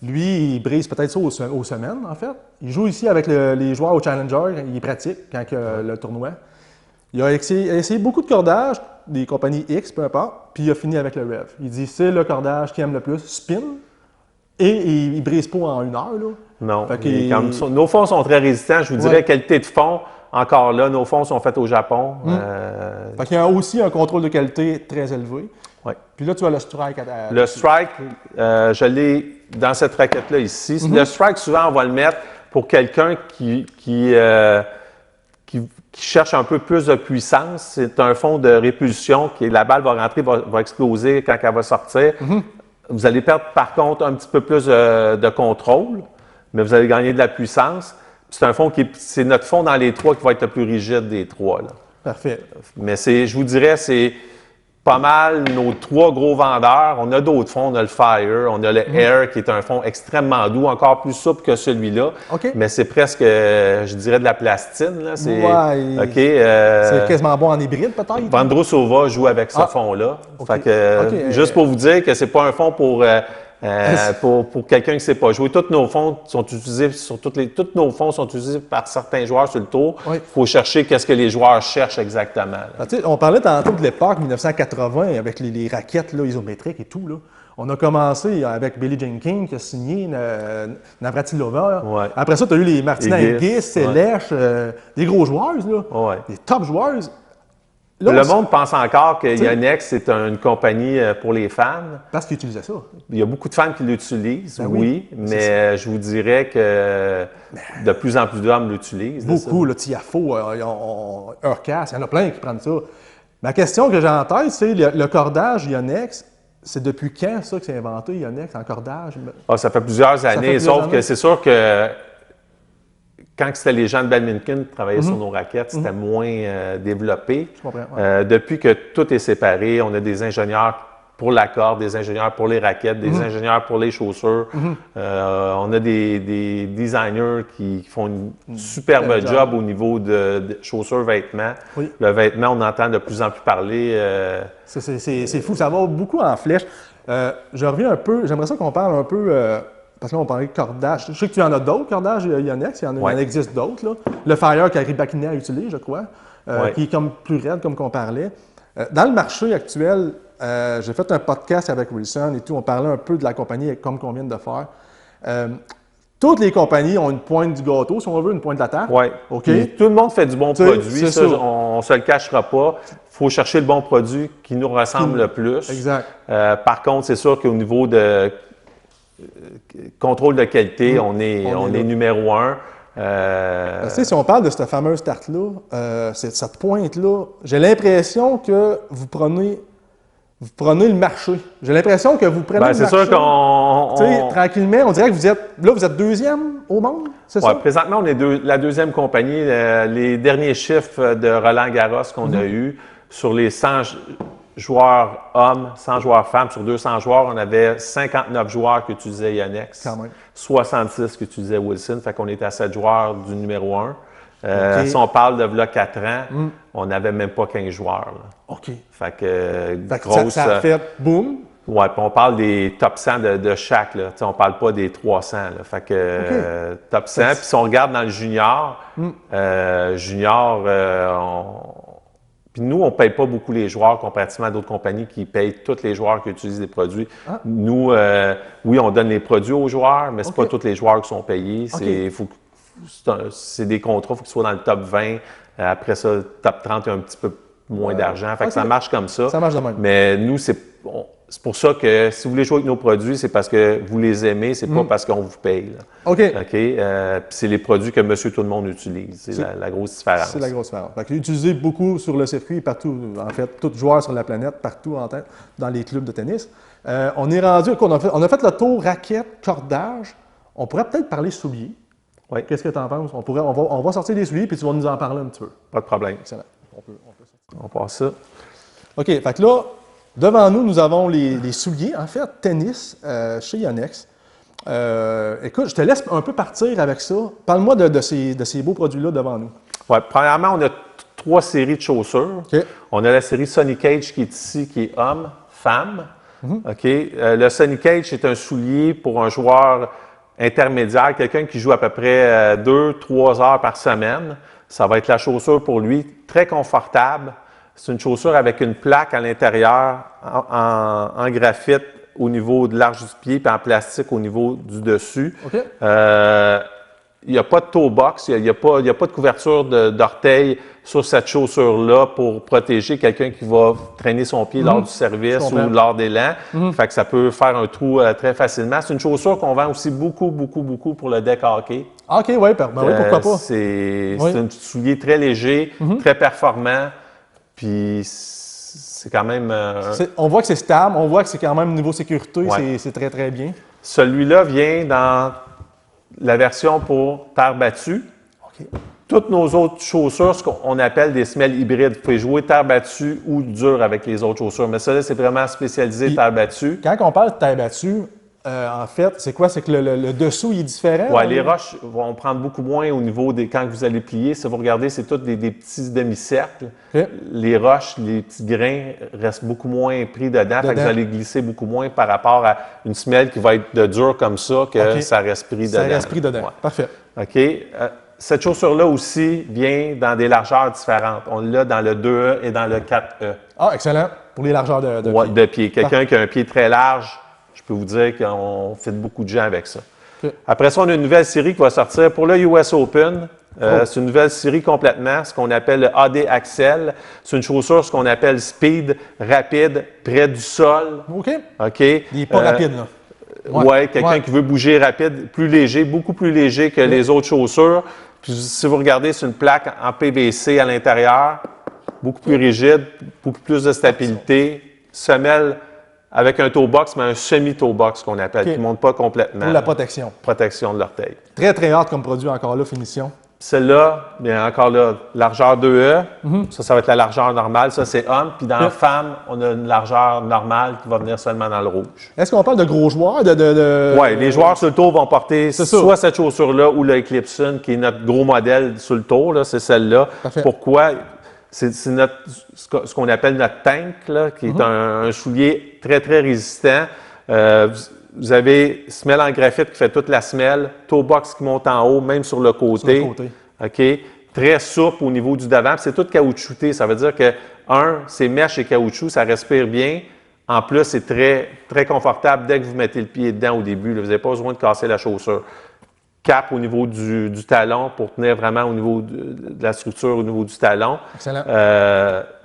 Lui, il brise peut-être ça aux semaines, en fait. Il joue ici avec les joueurs au Challenger. Il pratique quand il y a le tournoi. Il a essayé beaucoup de cordages, des compagnies X, peu importe, puis il a fini avec le Rev. Il dit c'est le cordage qu'il aime le plus, spin, et il ne brise pas en 1 heure. Là. Non. Nos fonds sont très résistants. Je vous dirais, qualité de fond, encore là, nos fonds sont faits au Japon. Fait qu'il y a aussi un contrôle de qualité très élevé. Ouais. Puis là, tu as le strike. Le strike, je l'ai dans cette raquette-là ici. Le strike, souvent, on va le mettre pour quelqu'un qui cherche un peu plus de puissance. C'est un fond de répulsion la balle va rentrer, va exploser quand elle va sortir. Vous allez perdre, par contre, un petit peu plus de contrôle, mais vous allez gagner de la puissance. C'est un fond c'est notre fond dans les trois qui va être le plus rigide des trois. Là. Parfait. Mais je vous dirais, c'est pas mal nos 3 gros vendeurs. On a d'autres fonds. On a le Fire, on a le Air, qui est un fond extrêmement doux, encore plus souple que celui-là. Okay. Mais c'est presque, je dirais, de la plastine. Là. C'est quasiment bon en hybride, peut-être? Vandrosova joue avec ce fond-là. Okay. Juste pour vous dire que c'est pas un fond pour quelqu'un qui ne sait pas jouer. Tous nos fonds sont utilisés tous nos fonds sont utilisés par certains joueurs sur le tour. Il faut chercher qu'est-ce que les joueurs cherchent exactement. On parlait tantôt de l'époque 1980 avec les raquettes là, isométriques et tout. Là. On a commencé avec Billie Jean King qui a signé Navratilova. Ouais. Après ça, tu as eu les Martina Hingis, Selesh, des gros joueurs, là, des top joueurs. Là, le monde pense encore que Yonex, c'est une compagnie pour les fans. Parce qu'ils utilisaient ça. Il y a beaucoup de fans qui l'utilisent, oui, mais je vous dirais que de plus en plus d'hommes l'utilisent. Beaucoup, le Tiafo, Urcas, il y en a plein qui prennent ça. Ma question que j'ai en tête, c'est le cordage Yonex. C'est depuis quand ça que c'est inventé, Yonex, en cordage? Ça fait plusieurs années, sauf que c'est sûr que quand c'était les gens de badminton qui travaillaient sur nos raquettes, c'était moins développé. Je comprends. Depuis que tout est séparé, on a des ingénieurs pour la corde, des ingénieurs pour les raquettes, des ingénieurs pour les chaussures. On a des designers qui font une superbe job au niveau de chaussures, vêtements. Oui. Le vêtement, on entend de plus en plus parler. C'est fou, ça va beaucoup en flèche. Je reviens un peu, j'aimerais ça qu'on parle un peu, parce que là, on parlait de cordage. Je sais que tu en as d'autres, cordages Yonex, il y en existe d'autres. Là. Le Fire qu'Harry Bakina utilise, je crois, qui est comme plus raide, comme qu'on parlait. Dans le marché actuel, j'ai fait un podcast avec Wilson et tout, on parlait un peu de la compagnie comme qu'on vient de faire. Toutes les compagnies ont une pointe du gâteau, si on veut, une pointe de la tarte. Oui. Okay. Tout le monde fait du bon produit, ça. On ne se le cachera pas. Il faut chercher le bon produit qui nous ressemble le plus. Exact. Par contre, c'est sûr qu'au niveau de contrôle de qualité, on est numéro 1. Si on parle de cette fameuse tarte-là, cette pointe-là, j'ai l'impression que vous prenez le marché. J'ai l'impression que vous prenez le marché. C'est sûr qu'on... Tranquillement, on dirait que vous êtes deuxième au monde, c'est ça? Présentement, on est la deuxième compagnie. Les derniers chiffres de Roland Garros qu'on a eus, sur les 100 joueurs hommes, 100 joueurs femmes, sur 200 joueurs, on avait 59 joueurs qui utilisaient Yonex, 66 qui utilisaient Wilson, fait qu'on était à 7 joueurs du numéro 1. Si on parle de là 4 ans, on n'avait même pas 15 joueurs. Là. OK. Fait que ça a fait boum. Oui, puis on parle des top 100 de chaque. Là. On ne parle pas des 300. Là. Fait que top 100. Puis si on regarde dans le junior, puis nous, on ne paye pas beaucoup les joueurs comparativement à d'autres compagnies qui payent tous les joueurs qui utilisent des produits. Nous, oui, on donne les produits aux joueurs, mais ce n'est pas tous les joueurs qui sont payés. C'est des contrats, il faut qu'ils soient dans le top 20. Après ça, le top 30, il y a un petit peu moins d'argent. Fait que ça marche comme ça. Ça marche de même. Mais nous, c'est pour ça que si vous voulez jouer avec nos produits, c'est parce que vous les aimez, c'est pas parce qu'on vous paye. Là. OK. Puis c'est les produits que monsieur tout le monde utilise. C'est la grosse différence. C'est la grosse différence. Fait que utilisé beaucoup sur le circuit, partout, en fait, tous joueurs sur la planète, partout en tête, dans les clubs de tennis. On est rendu, on a fait le tour raquette, cordage. On pourrait peut-être parler souliers. Oui. Qu'est-ce que tu en penses? On va sortir des souliers, puis tu vas nous en parler un petit peu. Pas de problème. Excellent. On passe ça. OK. Fait que là, devant nous, nous avons les souliers, en fait, tennis, chez Yonex. Écoute, je te laisse un peu partir avec ça. Parle-moi de ces beaux produits-là devant nous. Oui. Premièrement, on a 3 séries de chaussures. Okay. On a la série Sonny Cage qui est ici, qui est homme, femme. OK. Le Sonny Cage est un soulier pour un joueur intermédiaire, quelqu'un qui joue à peu près 2-3 heures par semaine. Ça va être la chaussure pour lui, très confortable. C'est une chaussure avec une plaque à l'intérieur en graphite au niveau de l'arche du pied puis en plastique au niveau du dessus. Okay. Il n'y a pas de toe box, il n'y a pas de couverture d'orteil sur cette chaussure-là pour protéger quelqu'un qui va traîner son pied lors du service ou lors des lents. Fait que ça peut faire un trou très facilement. C'est une chaussure qu'on vend aussi beaucoup pour le deck hockey. OK, oui, oui, pourquoi pas. C'est un soulier très léger, très performant, puis c'est quand même... On voit que c'est stable, on voit que c'est quand même niveau sécurité, c'est très, très bien. Celui-là vient dans la version pour terre battue. OK. Toutes nos autres chaussures, ce qu'on appelle des semelles hybrides. Vous pouvez jouer terre battue ou dur avec les autres chaussures. Mais ça, c'est vraiment spécialisé terre battue. Quand on parle de terre battue, en fait, c'est quoi? C'est que le dessous, il est différent? Oui, les roches vont prendre beaucoup moins au niveau des... Quand vous allez plier, si vous regardez, c'est tous des petits demi-cercles. Okay. Les roches, les petits grains restent beaucoup moins pris dedans. Fait que vous allez glisser beaucoup moins par rapport à une semelle qui va être de dur comme ça, que ça reste pris dedans. Ça reste pris dedans. Ouais. Parfait. OK. Cette chaussure-là aussi vient dans des largeurs différentes. On l'a dans le 2E et dans le 4E. Ah, excellent. Pour les largeurs de pied. Quelqu'un qui a un pied très large, je peux vous dire qu'on fait beaucoup de gens avec ça. Okay. Après ça, on a une nouvelle série qui va sortir pour le US Open. C'est une nouvelle série complètement, ce qu'on appelle le AD Axel. C'est une chaussure, ce qu'on appelle speed, rapide, près du sol. OK. OK. Il n'est pas rapide, là. Oui, quelqu'un qui veut bouger rapide, plus léger, beaucoup plus léger que les autres chaussures. Puis si vous regardez, c'est une plaque en PVC à l'intérieur, beaucoup plus rigide, beaucoup plus de stabilité. Semelle avec un toe box, mais un semi-toe box qu'on appelle, qui ne monte pas complètement. Pour la protection. Protection de l'orteil. Très, très hâte comme produit encore là, finition. Celle-là, bien encore là, largeur 2E. Ça va être la largeur normale. Ça, c'est homme. Puis dans femme, on a une largeur normale qui va venir seulement dans le rouge. Est-ce qu'on parle de gros joueurs? Oui, les joueurs sur le tour vont porter soit cette chaussure-là ou le Eclipson, qui est notre gros modèle sur le tour. C'est celle-là. Pourquoi? C'est ce qu'on appelle notre tank, là, qui est un soulier très, très résistant. Vous avez semelle en graphite qui fait toute la semelle, toe box qui monte en haut, même sur le côté. OK? Très souple au niveau du devant. C'est tout caoutchouté. Ça veut dire que, c'est mèche et caoutchouc, ça respire bien. En plus, c'est très, très confortable dès que vous mettez le pied dedans au début. Là, vous n'avez pas besoin de casser la chaussure. Cap au niveau du talon pour tenir vraiment au niveau de la structure au niveau du talon. Excellent.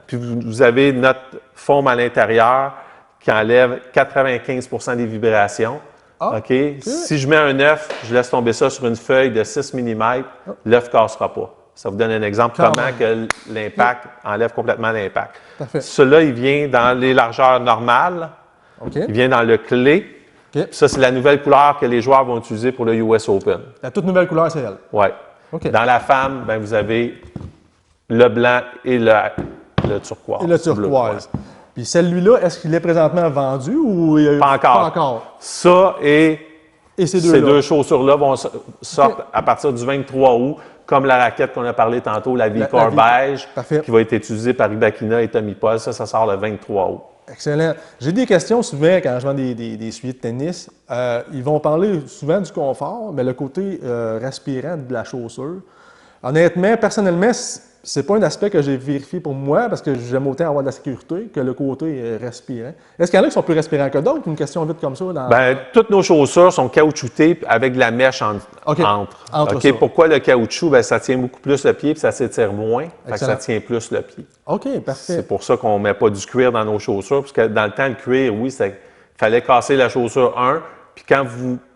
Puis vous avez notre foam à l'intérieur qui enlève 95% des vibrations. OK? Si je mets un œuf, je laisse tomber ça sur une feuille de 6 mm, l'œuf ne cassera pas. Ça vous donne un exemple comment que l'impact enlève complètement l'impact. Celui-là, il vient dans les largeurs normales. Il vient dans le clé. Ça, c'est la nouvelle couleur que les joueurs vont utiliser pour le US Open. La toute nouvelle couleur, c'est elle? Oui. Dans la femme, ben, vous avez le blanc et le turquoise. Et le turquoise. Puis celui-là, est-ce qu'il est présentement vendu ou... Pas encore. Pas encore. Ça et ces deux chaussures-là sortent à partir du 23 août, comme la raquette qu'on a parlé tantôt, la V-Core beige, qui va être utilisée par Ibakina et Tommy Paul. Ça sort le 23 août. Excellent. J'ai des questions souvent quand je vends des souliers de tennis. Ils vont parler souvent du confort, mais le côté respirant de la chaussure. Honnêtement, personnellement, c'est pas un aspect que j'ai vérifié pour moi parce que j'aime autant avoir de la sécurité que le côté respirant. Est-ce qu'il y en a qui sont plus respirants que d'autres? Une question vite comme ça. Bien, toutes nos chaussures sont caoutchoutées avec de la mèche entre. Pourquoi le caoutchouc? Bien, ça tient beaucoup plus le pied et ça s'étire moins. Fait que ça tient plus le pied. OK, parfait. C'est pour ça qu'on ne met pas du cuir dans nos chaussures. Parce que dans le temps, le cuir, oui, il fallait casser la chaussure puis quand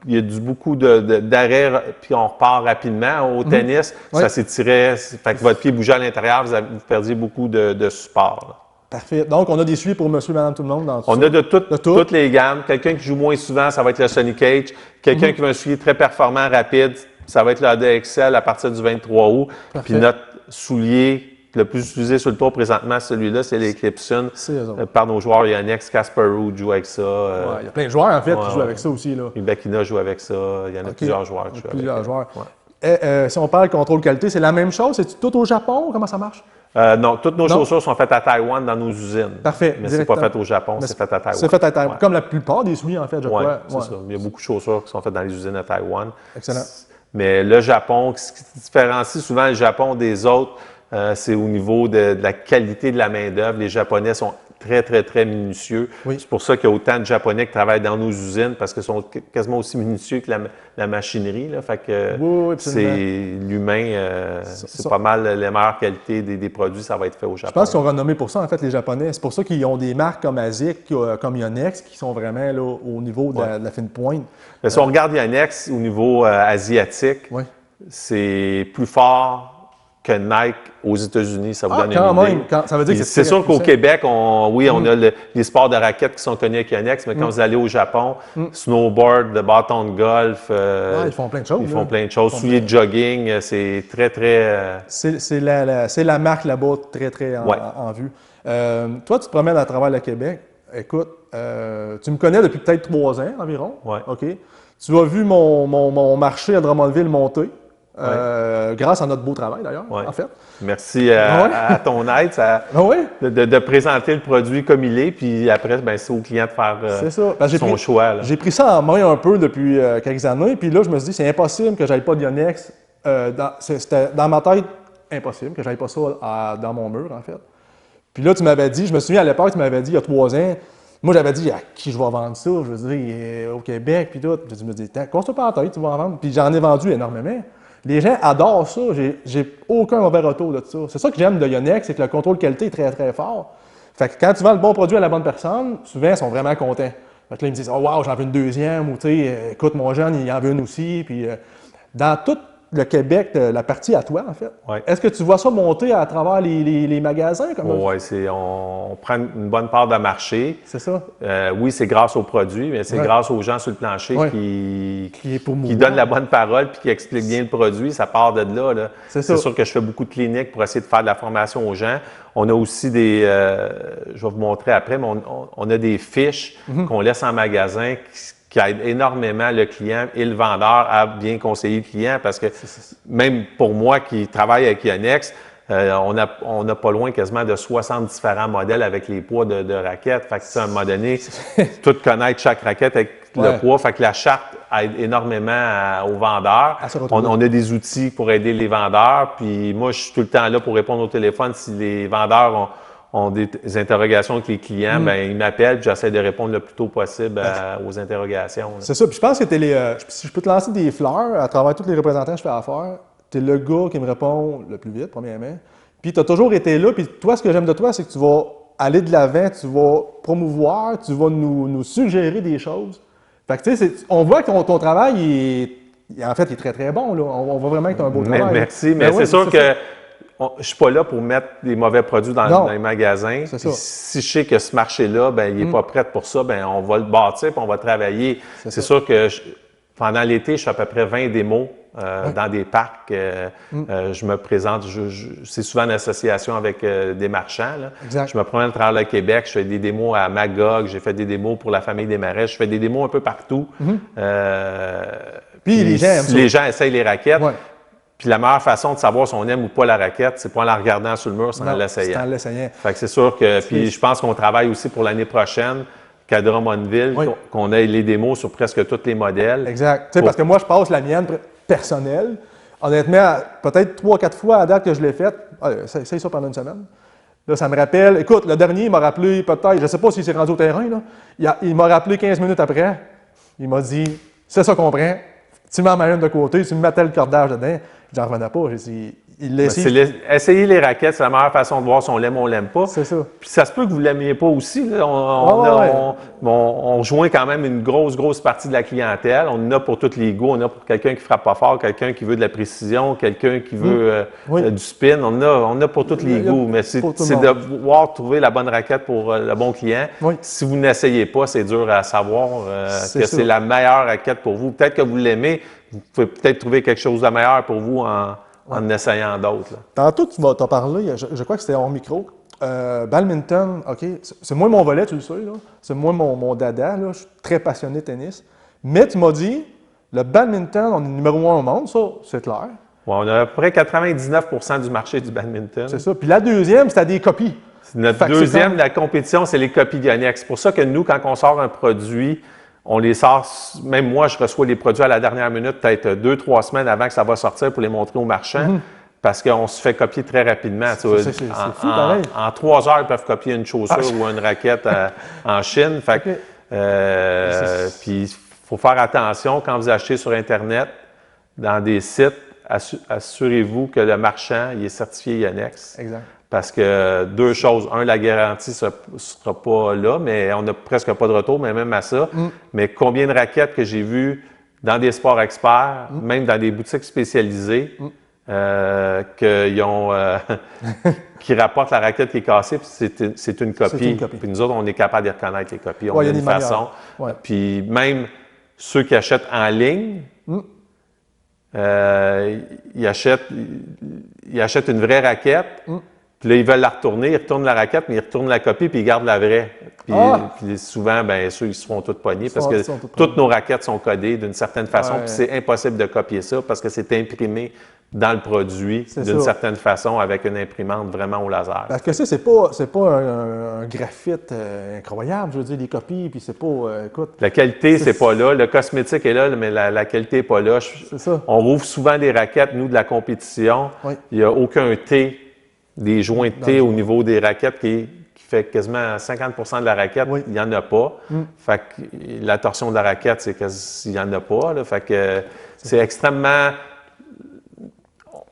il y a beaucoup d'arrêt, puis on repart rapidement au tennis, ça s'étirait, fait que votre pied bougeait à l'intérieur, vous perdiez beaucoup de support. Là. Parfait. Donc, on a des souliers pour monsieur, madame, tout le monde dans tout On a de toutes les gammes. Quelqu'un qui joue moins souvent, ça va être le Sonic Edge. Quelqu'un qui veut un soulier très performant, rapide, ça va être le ADXL à partir du 23 août. Puis notre soulier le plus utilisé sur le tour présentement, celui-là, c'est l'Eclipson par nos joueurs. Il y a Nex, Kasparov joue avec ça. Il y a plein de joueurs, en fait, qui jouent avec ça aussi. Ibakina joue avec ça. Il y en a plusieurs joueurs qui jouent avec ça. Si on parle de contrôle qualité, c'est la même chose? C'est tout au Japon? Comment ça marche? Non, toutes nos chaussures sont faites à Taïwan dans nos usines. Parfait. Mais c'est pas fait au Japon, c'est fait à Taïwan. C'est fait à Taïwan. Comme la plupart des souliers, en fait, je crois. C'est ça. Il y a beaucoup de chaussures qui sont faites dans les usines à Taïwan. Excellent. Mais le Japon, ce qui différencie souvent le Japon des autres, c'est au niveau de la qualité de la main-d'œuvre. Les Japonais sont très, très, très minutieux. C'est pour ça qu'il y a autant de Japonais qui travaillent dans nos usines parce qu'ils sont quasiment aussi minutieux que la machinerie. Là. Fait que c'est l'humain, c'est pas mal les meilleures qualités des produits, ça va être fait au Japon. Je pense qu'ils sont renommés pour ça, en fait, les Japonais. C'est pour ça qu'ils ont des marques comme ASIC, comme Yonex, qui sont vraiment là, au niveau de la fine pointe. Mais si on regarde Yonex au niveau asiatique, c'est plus fort que Nike aux États-Unis, ça vous donne une idée. Ça veut dire que c'est sûr qu'au Québec, on a les sports de raquettes qui sont connus avec Yonex, mais quand vous allez au Japon, snowboard, le bâton de golf, ils font plein de choses. Ils font plein de choses. Souliers de jogging, c'est très, très... C'est la marque là-bas très, très en vue. Toi, tu te promènes à travers le Québec. Écoute, tu me connais depuis peut-être 3 ans environ. OK. Tu as vu mon marché à Drummondville monter. Grâce à notre beau travail, d'ailleurs, en fait. Merci à ton aide de présenter le produit comme il est, puis après, c'est au client de faire son choix. J'ai pris ça en main un peu depuis quelques années, puis là, je me suis dit, c'est impossible que j'aille pas de Yonex. C'était dans ma tête, impossible que j'aille pas ça dans mon mur, en fait. Puis là, tu m'avais dit, je me souviens à l'époque, tu m'avais dit, il y a 3 ans, moi, j'avais dit, à qui je vais vendre ça? Je veux dire, au Québec, puis tout. Je me dis, casse-toi pas la tête, tu vas en vendre. Puis j'en ai vendu énormément. Les gens adorent ça. J'ai aucun mauvais retour de ça. C'est ça que j'aime de Yonex, c'est que le contrôle qualité est très, très fort. Fait que quand tu vends le bon produit à la bonne personne, souvent, ils sont vraiment contents. Fait que là, ils me disent, oh wow, j'en veux une deuxième, ou tu sais, écoute, mon jeune, il en veut une aussi. Puis dans le Québec, la partie à toi, en fait. Ouais. Est-ce que tu vois ça monter à travers les magasins? Oui, on prend une bonne part de marché. C'est ça? Oui, c'est grâce aux produits, mais c'est Ouais. grâce aux gens sur le plancher Ouais. qui donnent la bonne parole puis qui expliquent bien le produit. Ça part de là. Là. C'est ça. sûr que je fais beaucoup de cliniques pour essayer de faire de la formation aux gens. On a aussi des, je vais vous montrer après, mais on a des fiches qu'on laisse en magasin qui aident énormément le client et le vendeur à bien conseiller le client parce que même pour moi qui travaille avec Yonex, on a pas loin quasiment de 60 différents modèles avec les poids de raquettes. Fait que, à un moment donné, tout connaître chaque raquette avec le poids. Fait que la charte aide énormément aux vendeurs. On a des outils pour aider les vendeurs. Puis moi, je suis tout le temps là pour répondre au téléphone. Si les vendeurs ont des interrogations avec les clients, ben ils m'appellent puis j'essaie de répondre le plus tôt possible aux interrogations. C'est ça. Puis je pense que si je peux te lancer des fleurs à travers tous les représentants que je fais affaire, tu es le gars qui me répond le plus vite, premièrement. Puis tu as toujours été là. Puis toi, ce que j'aime de toi, c'est que tu vas aller de l'avant, tu vas promouvoir, tu vas nous suggérer des choses. Fait que tu sais, on voit que ton travail, en fait, il est très, très bon. Là. On voit vraiment que tu as un beau travail. Merci, mais c'est sûr que je ne suis pas là pour mettre des mauvais produits dans les magasins. Si je sais que ce marché-là, ben, il n'est pas prêt pour ça, ben, on va le bâtir et on va travailler. C'est sûr que pendant l'été, je fais à peu près 20 démos dans des parcs. Je me présente, c'est souvent en association avec des marchands. Là. Je me promène à travers le Québec, je fais des démos à Magog, j'ai fait des démos pour la famille des Marais, je fais des démos un peu partout. Puis les gens essayent les raquettes. Puis la meilleure façon de savoir si on aime ou pas la raquette, c'est pas en la regardant sur le mur, c'est en l'essayant. Fait que c'est sûr que, puis je pense qu'on travaille aussi pour l'année prochaine, qu'à Drummondville, qu'on ait les démos sur presque tous les modèles. Exact. Tu sais, parce que moi, je passe la mienne personnelle. Honnêtement, peut-être 3-4 fois à date que je l'ai faite. Essaye ça pendant une semaine. Là, ça me rappelle. Écoute, le dernier, il m'a rappelé peut-être, je ne sais pas s'il s'est rendu au terrain, là. Il m'a rappelé 15 minutes après. Il m'a dit, c'est ça qu'on prend. Tu mets ma main de côté, tu me mettais le cordage dedans. J'en revenais pas. J'ai dit, essayer les raquettes, c'est la meilleure façon de voir si on l'aime ou on l'aime pas. C'est ça. Puis ça se peut que vous ne l'aimiez pas aussi. Là. On rejoint quand même une grosse partie de la clientèle. On en a pour tous les goûts. On en a pour quelqu'un qui frappe pas fort, quelqu'un qui veut de la précision, quelqu'un qui veut du spin. On a pour tous les goûts. Mais c'est de pouvoir trouver la bonne raquette pour le bon client. Si vous n'essayez pas, c'est dur à savoir que c'est la meilleure raquette pour vous. Peut-être que vous l'aimez. Vous pouvez peut-être trouver quelque chose de meilleur pour vous en essayant d'autres. Tantôt, tu as parlé, je crois que c'était hors micro. Badminton, OK, c'est moi mon volet, tu le sais, là. C'est moi mon dada, là. Je suis très passionné de tennis. Mais tu m'as dit, le badminton, on est numéro 1 au monde, ça, c'est clair. Ouais, on a à peu près 99% du marché du badminton. C'est ça. Puis la deuxième, c'était des copies. Notre deuxième, la compétition, c'est les copies Yonex. C'est pour ça que nous, quand on sort un produit, on les sort, même moi, je reçois les produits à la dernière minute, peut-être 2-3 semaines avant que ça va sortir pour les montrer aux marchands, parce qu'on se fait copier très rapidement. C'est fou, pareil. En 3 heures, ils peuvent copier une chaussure ou une raquette en Chine. Fait puis, il faut faire attention quand vous achetez sur Internet, dans des sites, assurez-vous que le marchand il est certifié Yonex. Exact. Parce que 2 choses. La garantie ne sera pas là, mais on n'a presque pas de retour, mais même à ça. Mais combien de raquettes que j'ai vues dans des sports experts, même dans des boutiques spécialisées, qui rapportent la raquette qui est cassée, puis c'est une copie. Puis nous autres, on est capable de reconnaître les copies. On a une façon. Puis même ceux qui achètent en ligne, ils achètent une vraie raquette. Puis là, ils veulent la retourner, ils retournent la raquette, mais ils retournent la copie, puis ils gardent la vraie. Puis souvent, bien sûr, ils se font tous pognés parce que toutes nos raquettes sont codées d'une certaine façon, puis c'est impossible de copier ça parce que c'est imprimé dans le produit d'une certaine façon avec une imprimante vraiment au laser. Parce que ça, c'est pas un graphite incroyable, je veux dire, les copies, puis c'est pas... écoute... La qualité, c'est pas là. Le cosmétique est là, mais la qualité n'est pas là. On rouvre souvent des raquettes, nous, de la compétition. Il n'y a aucun T, des joints de T au niveau des raquettes qui fait quasiment 50% de la raquette, il n'y en a pas. Fait que la torsion de la raquette, c'est qu'il n'y en a pas. Là. Fait que c'est extrêmement...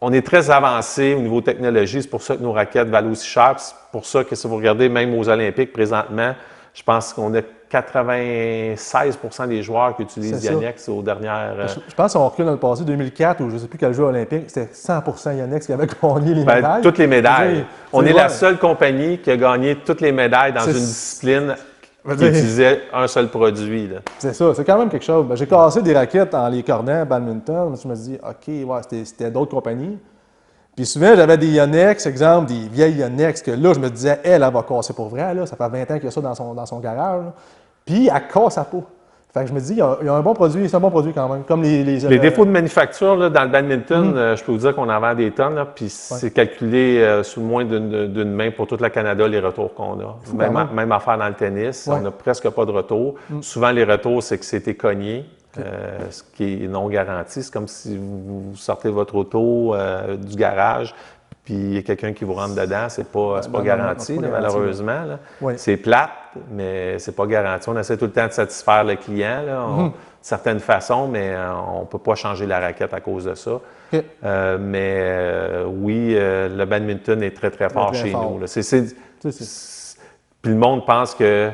On est très avancé au niveau technologie. C'est pour ça que nos raquettes valent aussi cher. C'est pour ça que si vous regardez même aux Olympiques présentement, je pense qu'on a 96% des joueurs qui utilisent Yonex aux dernières... Je pense qu'on recule dans le passé, 2004, ou je ne sais plus quel jeu olympique, c'était 100% Yonex qui avait gagné les médailles. Toutes les médailles. On est la seule compagnie qui a gagné toutes les médailles dans une discipline qui utilisait un seul produit. C'est ça, c'est quand même quelque chose. J'ai cassé des raquettes en les cordant, badminton, je me suis dit, OK, ouais, c'était d'autres compagnies. Puis souvent, j'avais des Yonex, exemple, des vieilles Yonex, que là, je me disais, elle va casser pour vrai, là. Ça fait 20 ans qu'il y a ça dans son garage. Là. Puis, elle casse sa peau. Fait que je me dis, il y a un bon produit, c'est un bon produit quand même. Comme les défauts de manufacture là, dans le badminton, je peux vous dire qu'on en vend des tonnes, là, puis c'est calculé sous moins d'une main pour toute le Canada, les retours qu'on a. Même affaire dans le tennis, on n'a presque pas de retour. Souvent, les retours, c'est que c'était cogné. Ce qui est non garanti. C'est comme si vous sortez votre auto du garage, puis il y a quelqu'un qui vous rentre dedans. C'est pas garanti, malheureusement. C'est plate, mais c'est pas garanti. On essaie tout le temps de satisfaire le client, de certaines façons, mais on peut pas changer la raquette à cause de ça. Oui, le badminton est très, très fort chez nous. Puis le monde pense que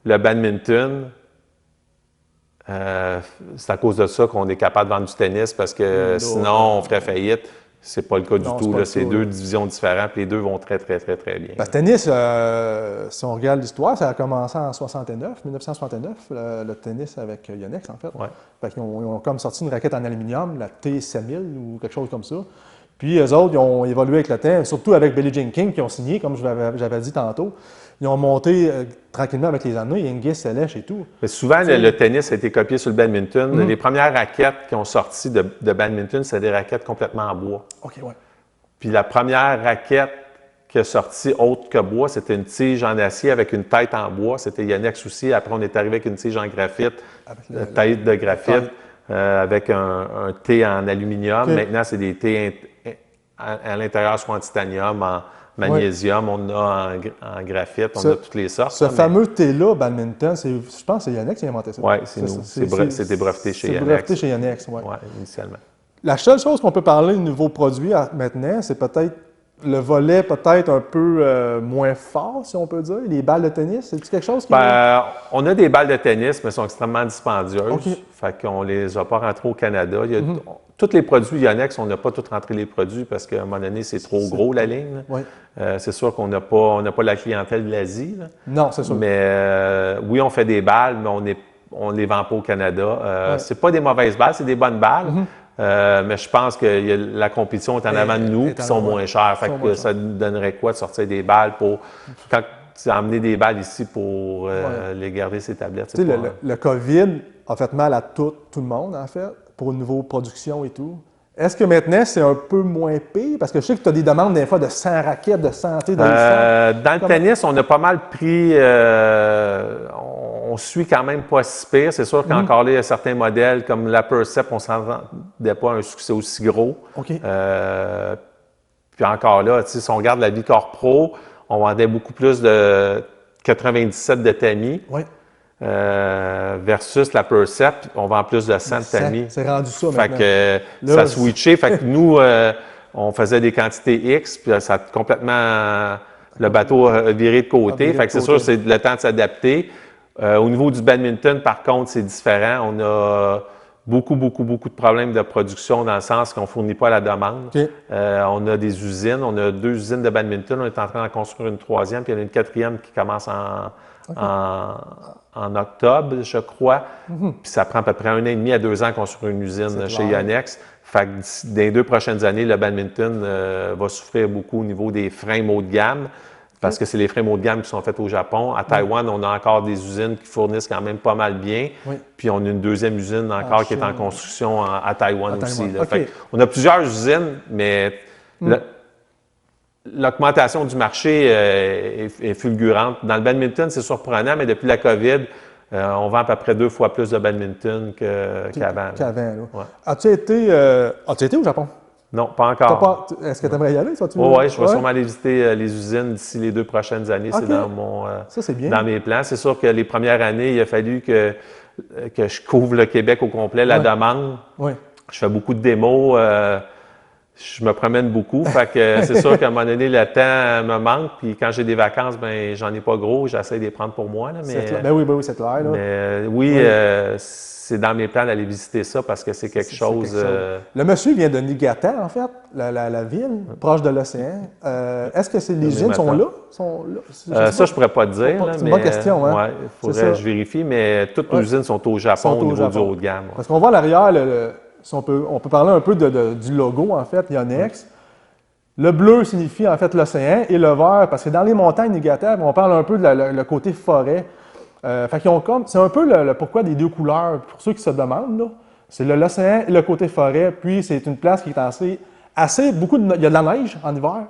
le badminton, c'est à cause de ça qu'on est capable de vendre du tennis parce que sinon on ferait faillite. C'est pas le cas du tout. C'est deux divisions différentes et les deux vont très, très, très, très bien. Le tennis, si on regarde l'histoire, ça a commencé en 1969, le tennis avec Yonex, en fait. Fait qu'ils ont comme sorti une raquette en aluminium, la T7000 ou quelque chose comme ça. Puis eux autres, ils ont évolué avec le temps, surtout avec Billie Jean King qui ont signé, comme j'avais dit tantôt. Ils ont monté tranquillement avec les années, Hingis, Selesh et tout. Mais souvent, le tennis a été copié sur le badminton. Les premières raquettes qui ont sorti de badminton, c'est des raquettes complètement en bois. OK, ouais. Puis la première raquette qui a sorti autre que bois, c'était une tige en acier avec une tête en bois. C'était Yonex aussi. Après, on est arrivé avec une tige en graphite, tête de graphite, avec un T en aluminium. Maintenant, c'est des T à l'intérieur, soit en titanium, en magnésium, on a en graphite, on a toutes les sortes. Ce fameux T-là, badminton, je pense que c'est Yonex qui a inventé ça. Oui, c'est nous. C'était breveté chez Yonex. C'est breveté chez Yonex, oui. Oui, initialement. La seule chose qu'on peut parler de nouveaux produits maintenant, c'est peut-être le volet peut-être un peu moins fort, si on peut dire. Les balles de tennis, c'est-tu quelque chose qui... on a des balles de tennis, mais elles sont extrêmement dispendieuses. Fait qu'on ne les a pas rentrées au Canada. Tous les produits Yonex, on n'a pas tous rentré les produits parce qu'à un moment donné, c'est trop gros, la ligne. C'est sûr qu'on n'a pas la clientèle de l'Asie. Non, c'est sûr. Mais oui, on fait des balles, mais on ne les vend pas au Canada. C'est pas des mauvaises balles, c'est des bonnes balles. Mais je pense que la compétition est en avant de nous, qui sont moins chères. Fait que ça nous donnerait quoi de sortir des balles pour... Quand tu as amené des balles ici pour les garder ces tablettes. Tu sais, le COVID a fait mal à tout le monde, en fait, pour une nouvelle production et tout. Est-ce que maintenant, c'est un peu moins pire? Parce que je sais que tu as des demandes des fois de 100 raquettes, de santé dans le tennis, on a pas mal pris... on suit quand même pas si pire. C'est sûr qu'encore là, il y a certains modèles comme la Percept, on ne s'attendait pas à un succès aussi gros. Puis encore là, si on regarde la Vicor Pro, on vendait beaucoup plus de 97 de tamis. Versus la Percept, on vend plus de 100 de tamis. C'est rendu ça maintenant. Fait que ça a switché. Fait que nous, on faisait des quantités X, puis ça a complètement... Le bateau a viré de côté. Fait que c'est sûr, c'est le temps de s'adapter. Au niveau du badminton, par contre, c'est différent. On a beaucoup de problèmes de production dans le sens qu'on ne fournit pas la demande. On a des usines. On a 2 usines de badminton. On est en train d'en construire une 3e, puis il y en a une 4e qui commence en octobre, je crois. Puis ça prend à peu près 1 an et demi à 2 ans à construire une usine chez Yonex. Fait que dans les 2 prochaines années, le badminton va souffrir beaucoup au niveau des freins haut de gamme. Parce que c'est les frames haut de gamme qui sont faits au Japon. À Taïwan, on a encore des usines qui fournissent quand même pas mal bien. Puis on a une 2e usine encore qui est en construction à Taïwan aussi. Fait on a plusieurs usines, mais l'augmentation du marché est fulgurante. Dans le badminton, c'est surprenant, mais depuis la COVID, on vend à peu près 2 fois plus de badminton qu'avant. As-tu été au Japon? Non, pas encore. Est-ce que tu aimerais y aller? Oui, je vais sûrement aller visiter les usines d'ici les 2 prochaines années. C'est dans dans mes plans. C'est sûr que les premières années, il a fallu que je couvre le Québec au complet, la demande. Je fais beaucoup de démos. je me promène beaucoup. Fait que c'est sûr qu'à un moment donné, le temps me manque. Puis quand j'ai des vacances, ben j'en ai pas gros. J'essaie de les prendre pour moi. Là, mais, Ben oui, c'est clair. Là. Mais oui, Oui. c'est dans mes plans d'aller visiter ça parce que c'est quelque chose. Le monsieur vient de Niigata, en fait, la ville, proche de l'océan. Est-ce que les usines sont là? Ça, je ne pourrais pas te dire. C'est une bonne question. Hein? Ouais, il faudrait que je vérifie, mais toutes les usines sont au Japon au niveau du haut de gamme. Ouais. Parce qu'on voit à l'arrière, si on peut parler un peu du logo, en fait, Yonex. Le bleu signifie, en fait, l'océan et le vert, parce que dans les montagnes Niigata, on parle un peu de le côté forêt. Fait qu'ils ont c'est un peu le pourquoi des deux couleurs, pour ceux qui se demandent, là. C'est l'océan et le côté forêt, puis c'est une place qui est assez beaucoup il y a de la neige en hiver.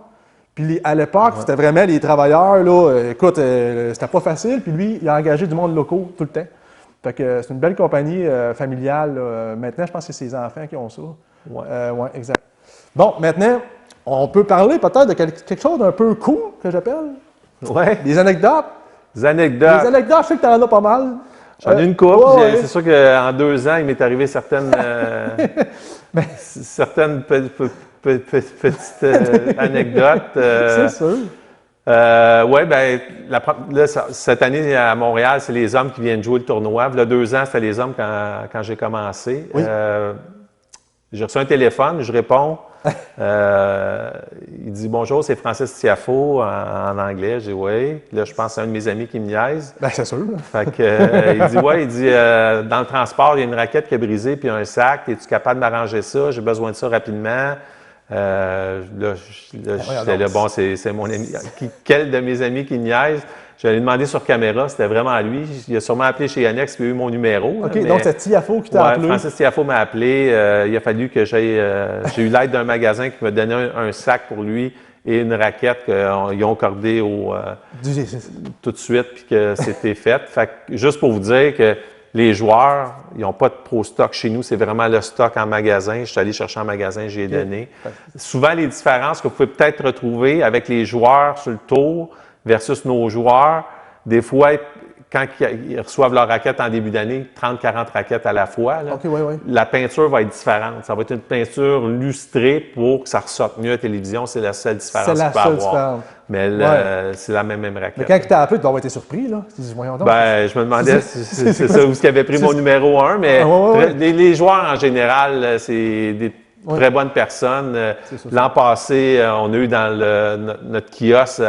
Puis à l'époque, c'était vraiment les travailleurs, là, écoute, c'était pas facile, puis lui, il a engagé du monde locaux tout le temps. Fait que c'est une belle compagnie familiale. Là. Maintenant, je pense que c'est ses enfants qui ont ça. Ouais, exact. Bon, maintenant, on peut parler peut-être de quelque chose d'un peu cool, que j'appelle. Ouais. Des anecdotes. Des anecdotes. Les anecdotes, je sais que tu en as pas mal. J'en ai une couple. C'est sûr qu'en 2 ans, il m'est arrivé certaines, certaines petites anecdotes. C'est sûr. Oui, bien, là, cette année à Montréal, c'est les hommes qui viennent jouer le tournoi. Il y a 2 ans, c'était les hommes quand j'ai commencé. Oui. J'ai reçu un téléphone, je réponds. Il dit « Bonjour, c'est Francis Tiafoe » en anglais. J'ai dit « Oui ». Là, je pense que c'est un de mes amis qui me niaise. Bien, c'est sûr. Fait que, il dit « Ouais », il dit dans le transport, il y a une raquette qui est brisée puis un sac. Es-tu capable de m'arranger ça? J'ai besoin de ça rapidement. » J'étais là, bon, c'est mon ami. Quel de mes amis qui niaise? J'allais demander sur caméra, c'était vraiment lui. Il a sûrement appelé chez Yonex, puis il a eu mon numéro. OK, donc c'est Tiafoe qui t'a appelé. Francis Tiafoe m'a appelé. Il a fallu que j'ai eu l'aide d'un magasin qui m'a donné un sac pour lui et une raquette qu'ils ont accordé tout de suite, puis que c'était fait. Fait que, juste pour vous dire que les joueurs, ils n'ont pas de pro stock chez nous, c'est vraiment le stock en magasin. Je suis allé chercher en magasin, j'ai donné. Souvent, les différences que vous pouvez peut-être retrouver avec les joueurs sur le tour versus nos joueurs, des fois, quand ils reçoivent leur raquette en début d'année, 30-40 raquettes à la fois, là, la peinture va être différente. Ça va être une peinture lustrée pour que ça ressorte mieux à la télévision. C'est la seule différence qu'il peut avoir. Mais c'est la même raquette. Mais quand il t'a appelé, tu dois avoir été surpris, là. Ben, je me demandais si c'est ça, où il avait pris mon numéro 1, mais les joueurs, en général, c'est des très bonnes personnes. L'an passé, on a eu dans notre kiosque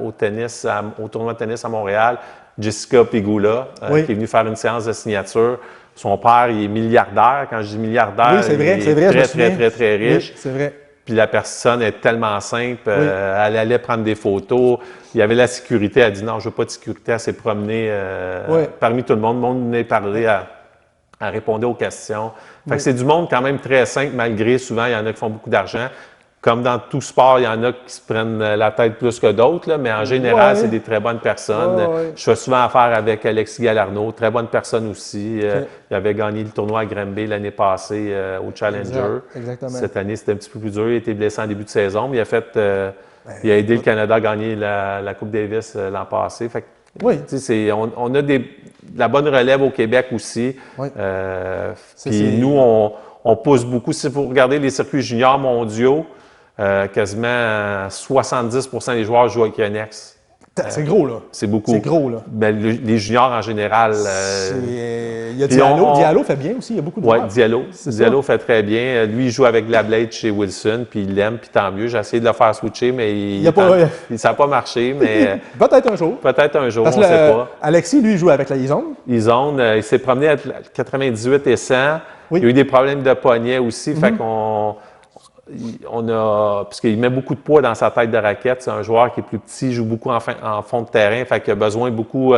au tennis, au tournoi de tennis à Montréal, Jessica Pegula, qui est venue faire une séance de signature. Son père, il est milliardaire. Quand je dis milliardaire, il est très riche. Oui, c'est vrai. Puis la personne est tellement simple, elle allait prendre des photos. Il y avait la sécurité, elle a dit non, je veux pas de sécurité. Elle s'est promenée parmi tout le monde. Le monde venait parler, elle répondait aux questions. Fait que c'est du monde quand même très simple, malgré souvent, il y en a qui font beaucoup d'argent. Comme dans tout sport, il y en a qui se prennent la tête plus que d'autres, là, mais en général, c'est des très bonnes personnes. Je fais souvent affaire avec Alexis Galarneau, très bonne personne aussi. Il avait gagné le tournoi à Granby l'année passée au Challenger. Exactement. Cette année, c'était un petit peu plus dur. Il a été blessé en début de saison, mais il a aidé le Canada à gagner la Coupe Davis l'an passé. Fait que, on a de la bonne relève au Québec aussi. Puis nous, on pousse beaucoup. Si vous regardez les circuits juniors mondiaux, quasiment 70% des joueurs jouent avec Yonex. C'est gros, là. C'est beaucoup. C'est gros, là. Ben, les juniors, en général... il y a Diallo. Diallo fait bien aussi. Il y a beaucoup de joueurs. Oui, Diallo fait très bien. Lui, il joue avec la Blade chez Wilson, puis il l'aime, puis tant mieux. J'ai essayé de le faire switcher, mais ça n'a pas marché. Mais peut-être un jour. Peut-être un jour, on ne sait pas. Alexis, lui, il joue avec la Izone. Il s'est promené à 98 et 100. Il y a eu des problèmes de poignet aussi, fait qu'on... puisqu'il met beaucoup de poids dans sa tête de raquette, c'est un joueur qui est plus petit, il joue beaucoup en fond de terrain, fait qu'il a besoin beaucoup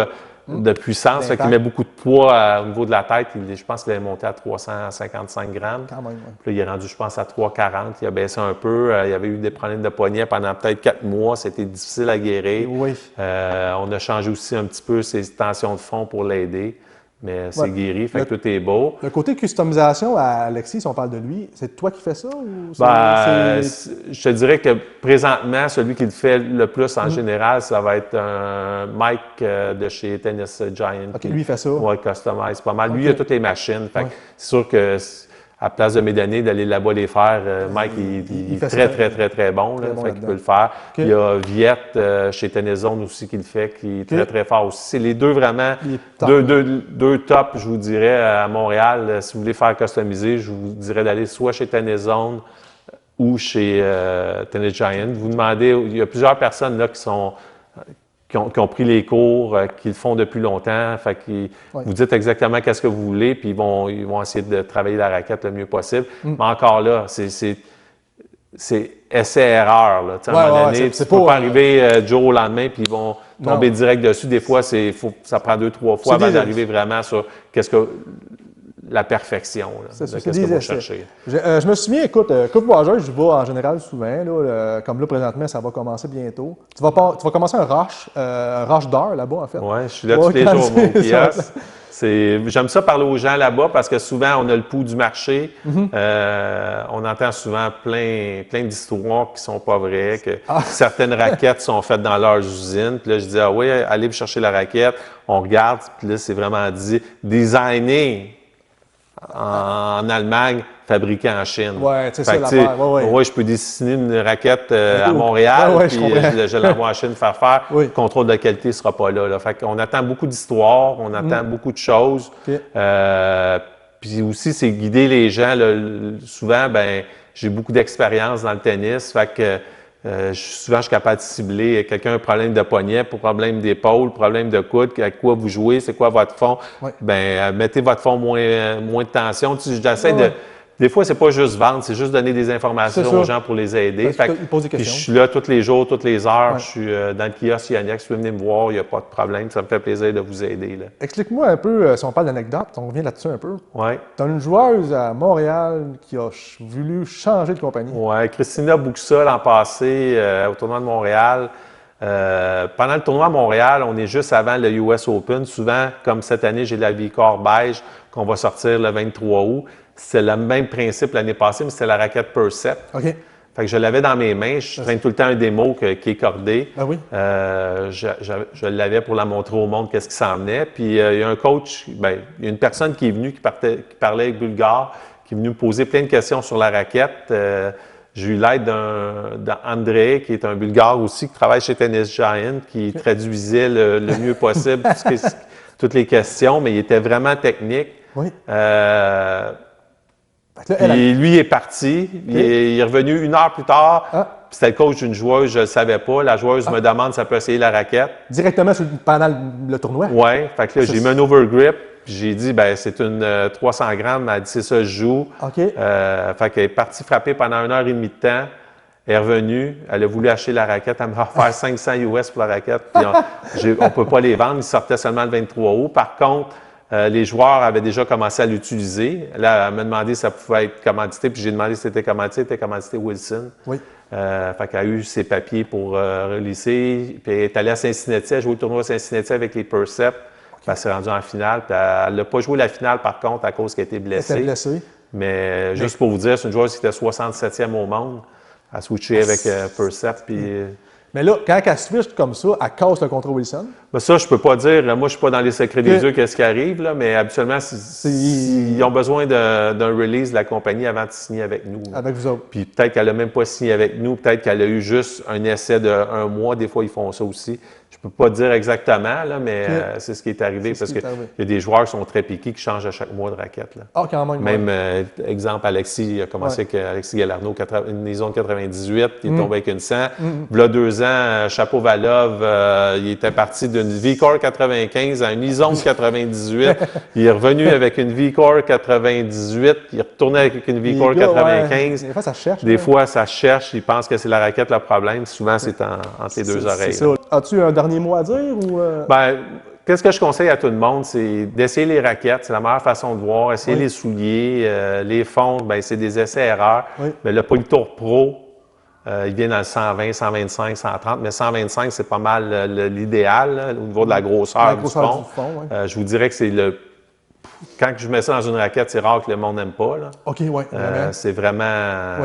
de puissance, fait qu'il met beaucoup de poids au niveau de la tête. Je pense qu'il est monté à 355 grammes. Quand même, Puis là, il est rendu, je pense, à 340. Il a baissé un peu. Il y avait eu des problèmes de poignet pendant peut-être 4 mois. C'était difficile à guérir. On a changé aussi un petit peu ses tensions de fond pour l'aider. Mais c'est guéri, fait que tout est beau. Le côté customisation à Alexis, si on parle de lui, c'est toi qui fais ça? Ou je te dirais que présentement, celui qui le fait le plus en général, ça va être un Mike de chez Tennis Giant. OK, lui, il fait ça? Oui, customise pas mal. Lui, il a toutes les machines. Fait que c'est sûr que à place de me donner d'aller là-bas les faire. Mike, il est très bon. Là, fait qu'il peut le faire. Il y a Viette chez Tenezone aussi qui le fait, qui est très fort aussi. C'est les deux vraiment, deux tops, je vous dirais, à Montréal. Si vous voulez faire customiser, je vous dirais d'aller soit chez Tenezone ou chez Tennis Giant. Vous demandez, il y a plusieurs personnes là qui ont pris les cours, qui le font depuis longtemps. Fait que vous dites exactement qu'est-ce que vous voulez, puis ils vont essayer de travailler la raquette le mieux possible. Mais encore là, c'est essai-erreur. À un moment donné, tu ne peux pas arriver du jour au lendemain, puis ils vont tomber direct dessus. Des fois, ça prend 2-3 fois avant d'arriver vraiment sur la perfection de ce que vous cherchez. Je me souviens, écoute, Coupe Voyageur, je vais en général souvent. Là, comme là, présentement, ça va commencer bientôt. Tu vas commencer un rush d'heure là-bas, en fait. Oui, je suis là tous les jours, mon kiosque. J'aime ça parler aux gens là-bas parce que souvent, on a le pouls du marché. On entend souvent plein d'histoires qui sont pas vraies, que certaines raquettes sont faites dans leurs usines. Puis là, je dis, ah oui, allez chercher la raquette. On regarde, puis là, c'est vraiment dit designé en Allemagne, fabriqué en Chine. Oui, c'est ça l'affaire. Oui, je peux dessiner une raquette à Montréal, puis je l'envoie en Chine faire. Le contrôle de qualité ne sera pas là. Fait qu'on attend beaucoup d'histoires, on attend beaucoup de choses. Puis aussi, c'est guider les gens. Là, souvent, j'ai beaucoup d'expérience dans le tennis. Fait que souvent, je suis capable de cibler quelqu'un a un problème de poignet, problème d'épaule, problème de coude, avec quoi vous jouez, c'est quoi votre fond. Mettez votre fond moins de tension. J'essaie de. Des fois, c'est pas juste vendre, c'est juste donner des informations aux gens pour les aider. Je suis là tous les jours, toutes les heures. Je suis dans le kiosque Yonex. Vous pouvez venir me voir, il n'y a pas de problème. Ça me fait plaisir de vous aider. Explique-moi un peu, si on parle d'anecdote, on revient là-dessus un peu. Oui. Tu as une joueuse à Montréal qui a voulu changer de compagnie. Oui, Christina Buxa l'an passé au tournoi de Montréal. Pendant le tournoi à Montréal, on est juste avant le US Open. Souvent, comme cette année, j'ai la V-Core beige qu'on va sortir le 23 août. C'est le même principe l'année passée, mais c'était la raquette Percept. OK. Fait que je l'avais dans mes mains. Je traîne tout le temps un démo qui est cordé. Ah oui? Je l'avais pour la montrer au monde qu'est-ce qui s'en venait. Puis il y a un coach, il y a une personne qui est venue, qui parlait avec bulgare, qui est venue me poser plein de questions sur la raquette. J'ai eu l'aide d'André, qui est un bulgare aussi, qui travaille chez Tennis Giant, qui traduisait le mieux possible toutes les questions, mais il était vraiment technique. Oui. Puis lui est parti. Il est revenu 1 heure plus tard. C'était le coach d'une joueuse, je ne le savais pas. La joueuse me demande si elle peut essayer la raquette. Directement pendant le tournoi? Oui. Fait que là, j'ai mis un overgrip. J'ai dit, c'est une 300 grammes. Elle a dit, c'est ça, je joue. OK. Fait qu'elle est partie frapper pendant 1h30 de temps. Elle est revenue. Elle a voulu acheter la raquette. Elle m'a offert 500 US pour la raquette. Puis on ne peut pas les vendre. Ils sortaient seulement le 23 août. Par contre, les joueurs avaient déjà commencé à l'utiliser. Là, elle m'a demandé si ça pouvait être commandité, puis j'ai demandé si c'était commandité. C'était commandité Wilson. Oui. Fait qu'elle a eu ses papiers pour relisser. Puis elle est allée à Cincinnati. Elle a joué le tournoi à Cincinnati avec les Percept. Puis elle s'est rendue en finale. Puis elle n'a pas joué la finale, par contre, à cause qu'elle était blessée. Elle était blessée. Mais juste pour vous dire, c'est une joueuse qui était 67e au monde. Elle a switché avec Percept. Puis... Mais là, quand elle switch comme ça, elle casse le contrat Wilson? Ben ça, je peux pas dire. Moi, je suis pas dans les secrets des yeux qu'est-ce qui arrive, là, mais habituellement, ils ont besoin d'un release de la compagnie avant de signer avec nous. Avec vous autres. Puis peut-être qu'elle n'a même pas signé avec nous. Peut-être qu'elle a eu juste un essai de 1 mois. Des fois, ils font ça aussi. Je ne peux pas dire exactement, là, mais c'est ce qui est arrivé parce qu'il y a des joueurs qui sont très piqués qui changent à chaque mois de raquette. Là. Ah, quand même. Même, exemple, Alexis, il a commencé avec Alexis Galarneau, une liaison de 98, il est tombé avec une 100. Il y a 2 ans, Chapeau-Valov, il était parti d'une V-Core 95 à une liaison 98. Il est revenu avec une V-Core 98, il est retourné avec une V-Core 95. Des fois, ça cherche. Des fois, ça cherche, il pense que c'est la raquette le problème. Souvent, c'est entre les deux oreilles. C'est ça. As-tu un dernier mot à dire? Ou qu'est-ce que je conseille à tout le monde? C'est d'essayer les raquettes. C'est la meilleure façon de voir. Essayer les souliers, les fonds, c'est des essais-erreurs. Oui. Mais le Polytour Pro, il vient dans le 120, 125, 130. Mais 125, c'est pas mal l'idéal là, au niveau de la grosseur du fond. Je vous dirais que c'est le... Quand je mets ça dans une raquette, c'est rare que le monde n'aime pas. Là. OK, oui. C'est vraiment...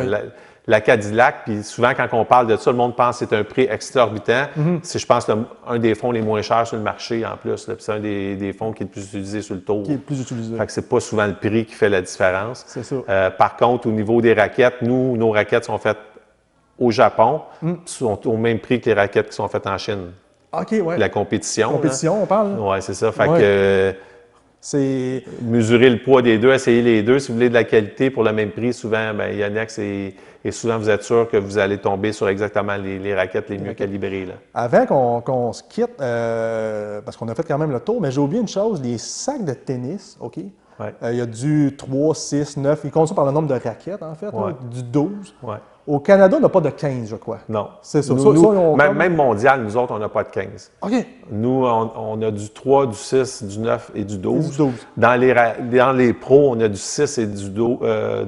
la Cadillac, puis souvent quand on parle de ça, le monde pense que c'est un prix exorbitant. C'est, je pense, un des fonds les moins chers sur le marché en plus. Là, puis c'est un des fonds qui est le plus utilisé sur le tour. Qui est le plus utilisé. Fait que c'est pas souvent le prix qui fait la différence. C'est ça. Par contre, au niveau des raquettes, nos raquettes sont faites au Japon, sont au même prix que les raquettes qui sont faites en Chine. OK, ouais. La compétition. On parle. Oui, c'est ça. Fait que c'est mesurer le poids des deux, essayer les deux. Si vous voulez de la qualité pour le même prix, souvent, bien, Yonex et souvent, vous êtes sûr que vous allez tomber sur exactement les raquettes les mieux calibrées. Là. Avant qu'on se quitte, parce qu'on a fait quand même le tour, mais j'ai oublié une chose, les sacs de tennis, OK? Ouais. Il y a du 3, 6, 9, ils comptent ça par le nombre de raquettes, en fait, là, du 12. Ouais. Au Canada, on n'a pas de 15, je crois. Non. C'est ça. Même mondial, nous autres, on n'a pas de 15. OK. Nous, on a du 3, du 6, du 9 et du 12. Et du 12. Dans les pros, on a du 6, et du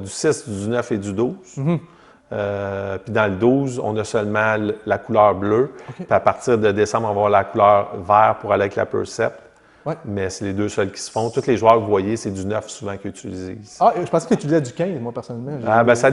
6, du 9 et du 12. Puis dans le 12, on a seulement la couleur bleue. Okay. Puis à partir de décembre, on va avoir la couleur vert pour aller avec la Percept. Ouais. Mais c'est les deux seuls qui se font. Tous les joueurs que vous voyez, c'est du 9 souvent qu'ils utilisent. Ah, je pensais que tu utilisais du 15, moi, personnellement. Ça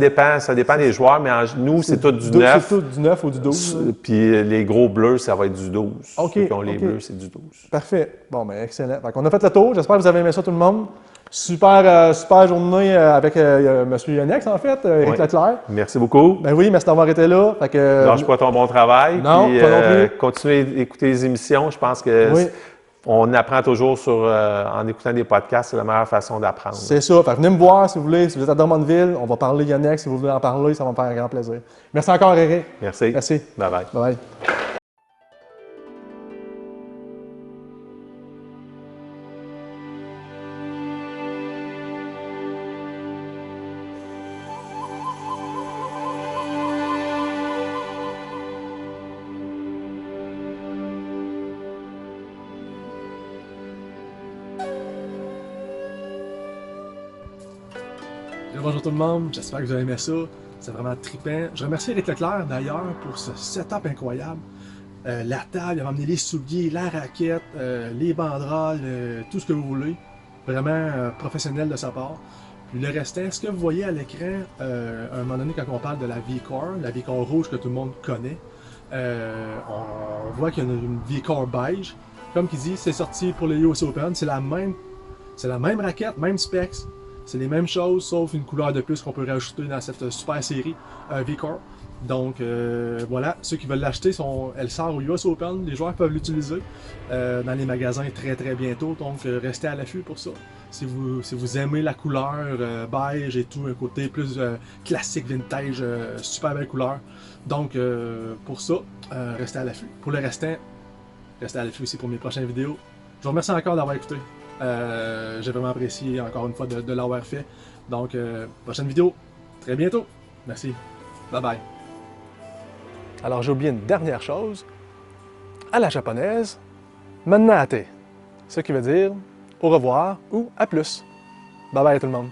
dépend des joueurs, mais nous, c'est tout du 9. C'est tout du 9 ou du 12. Puis les gros bleus, ça va être du 12. OK. Ceux qui ont les bleus, c'est du 12. Parfait. Bon, ben excellent. On a fait le tour. J'espère que vous avez aimé ça, tout le monde. Super journée avec M. Yonex, en fait, Éric Leclerc. Merci beaucoup. Ben oui, merci d'avoir été là. Lâche pas ton bon travail. Non, puis, pas non plus. Continuez d'écouter les émissions. Je pense que on apprend toujours en écoutant des podcasts. C'est la meilleure façon d'apprendre. C'est ça. Venez me voir si vous voulez. Si vous êtes à Drummondville, on va parler Yonex. Si vous voulez en parler, ça va me faire un grand plaisir. Merci encore, Éric. Merci. Merci. Bye-bye. Bye-bye. Bonjour tout le monde, j'espère que vous avez aimé ça. C'est vraiment trippant. Je remercie Éric Leclerc d'ailleurs pour ce setup incroyable. La table, il a emmené les souliers, la raquette, les banderoles, tout ce que vous voulez. Vraiment professionnel de sa part. Puis le restant, ce que vous voyez à l'écran, à un moment donné, quand on parle de la V-Core rouge que tout le monde connaît, on voit qu'il y a une V-Core beige. Comme il dit, c'est sorti pour les US Open. C'est la même raquette, même specs. C'est les mêmes choses, sauf une couleur de plus qu'on peut rajouter dans cette super série V-Core. Donc voilà, ceux qui veulent l'acheter, elle sort au US Open, les joueurs peuvent l'utiliser dans les magasins très très bientôt, donc restez à l'affût pour ça. Si vous aimez la couleur beige et tout, un côté plus classique, vintage, super belle couleur. Donc pour ça, restez à l'affût. Pour le restant, restez à l'affût aussi pour mes prochaines vidéos. Je vous remercie encore d'avoir écouté. J'ai vraiment apprécié encore une fois de l'avoir fait. Donc, prochaine vidéo, très bientôt. Merci. Bye bye. Alors, j'ai oublié une dernière chose. À la japonaise, mannate. Ce qui veut dire au revoir ou à plus. Bye bye tout le monde.